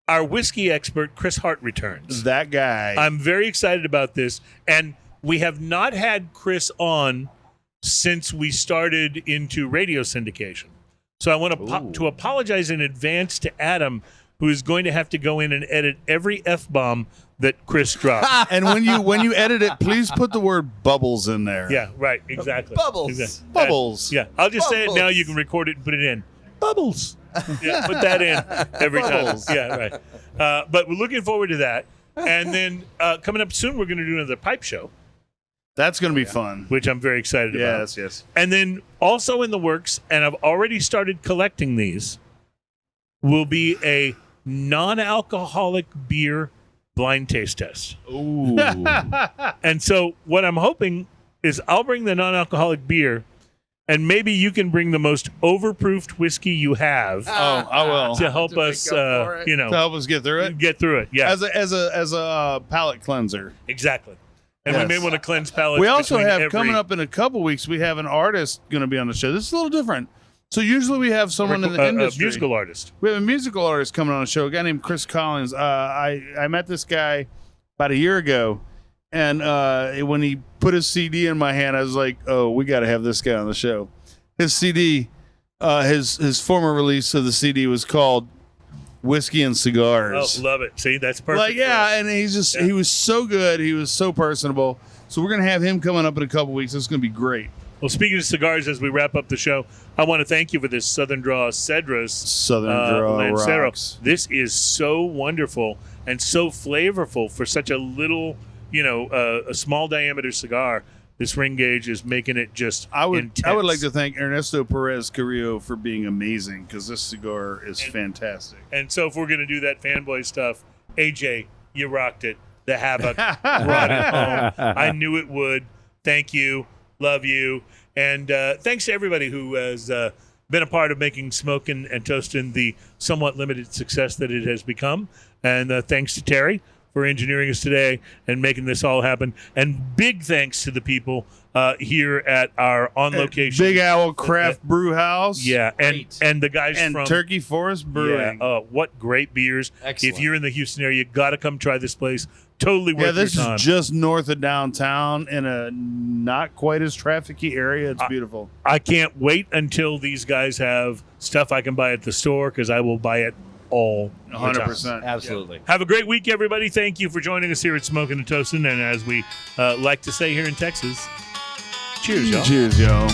our whiskey expert Chris Hart returns. That guy. I'm very excited about this, and we have not had Chris on since we started into radio syndication. So I want to apologize in advance to Adam, who is going to have to go in and edit every F-bomb that Chris drops. And when you edit it, please put the word bubbles in there. Yeah, right, exactly. Bubbles. Exactly. Bubbles. Yeah, I'll just say it now. Bubbles. You can record it and put it in. Bubbles. Yeah, put that in every Bubbles. time. Yeah, right. But we're looking forward to that. And then coming up soon, we're going to do another pipe show, That's going to be fun. which I'm very excited about. Yes. And then also in the works, and I've already started collecting these, will be a non-alcoholic beer blind taste test. Ooh. And so what I'm hoping is I'll bring the non-alcoholic beer, and maybe you can bring the most overproofed whiskey you have Oh, I will. to help To make us, up for it. To help us get through it. get through it. Yeah, As a palate cleanser. exactly. And Yes. we may want to cleanse palates. We also between have coming up in a couple weeks. We have an artist going to be on the show. This is a little different. So usually we have someone in the a industry. musical artist. We have a musical artist coming on the show. A guy named Chris Collins. I met this guy about a year ago, and when he put his CD in my hand, I was like, "Oh, we got to have this guy on the show." His CD, his former release of the CD was called Whiskey and Cigars. Oh, love it. See, that's perfect. Like, for yeah, us. and he was so good. He was so personable. So we're gonna have him coming up in a couple weeks. It's gonna be great. Well, speaking of cigars, as we wrap up the show, I want to thank you for this Southern Draw Cedras Southern Draw Lancero. rocks. This is so wonderful and so flavorful for such a little, a small diameter cigar. This ring gauge is making it just I would intense. like to thank Ernesto Perez Carrillo for being amazing because this cigar is fantastic. And so if we're going to do that fanboy stuff, AJ, you rocked it. The Havoc brought it home. I knew it would. Thank you. Love you. And thanks to everybody who has been a part of making Smokin' and Toastin' the somewhat limited success that it has become. And thanks to Terry for engineering us today and making this all happen. And big thanks to the people here at our on-location. Big Owl Craft Brew House. Yeah, and the guys And from Turkey Forest Brewing. Yeah, what great beers. Excellent. If you're in the Houston area, you got to come try this place. Totally worth Yeah, this your time. is just north of downtown in a not quite as trafficy area. It's beautiful. I can't wait until these guys have stuff I can buy at the store because I will buy it all the time. 100%. Absolutely. Have a great week, everybody. Thank you for joining us here at Smokin' and Toastin'. And as we like to say here in Texas, cheers, y'all. Cheers, y'all.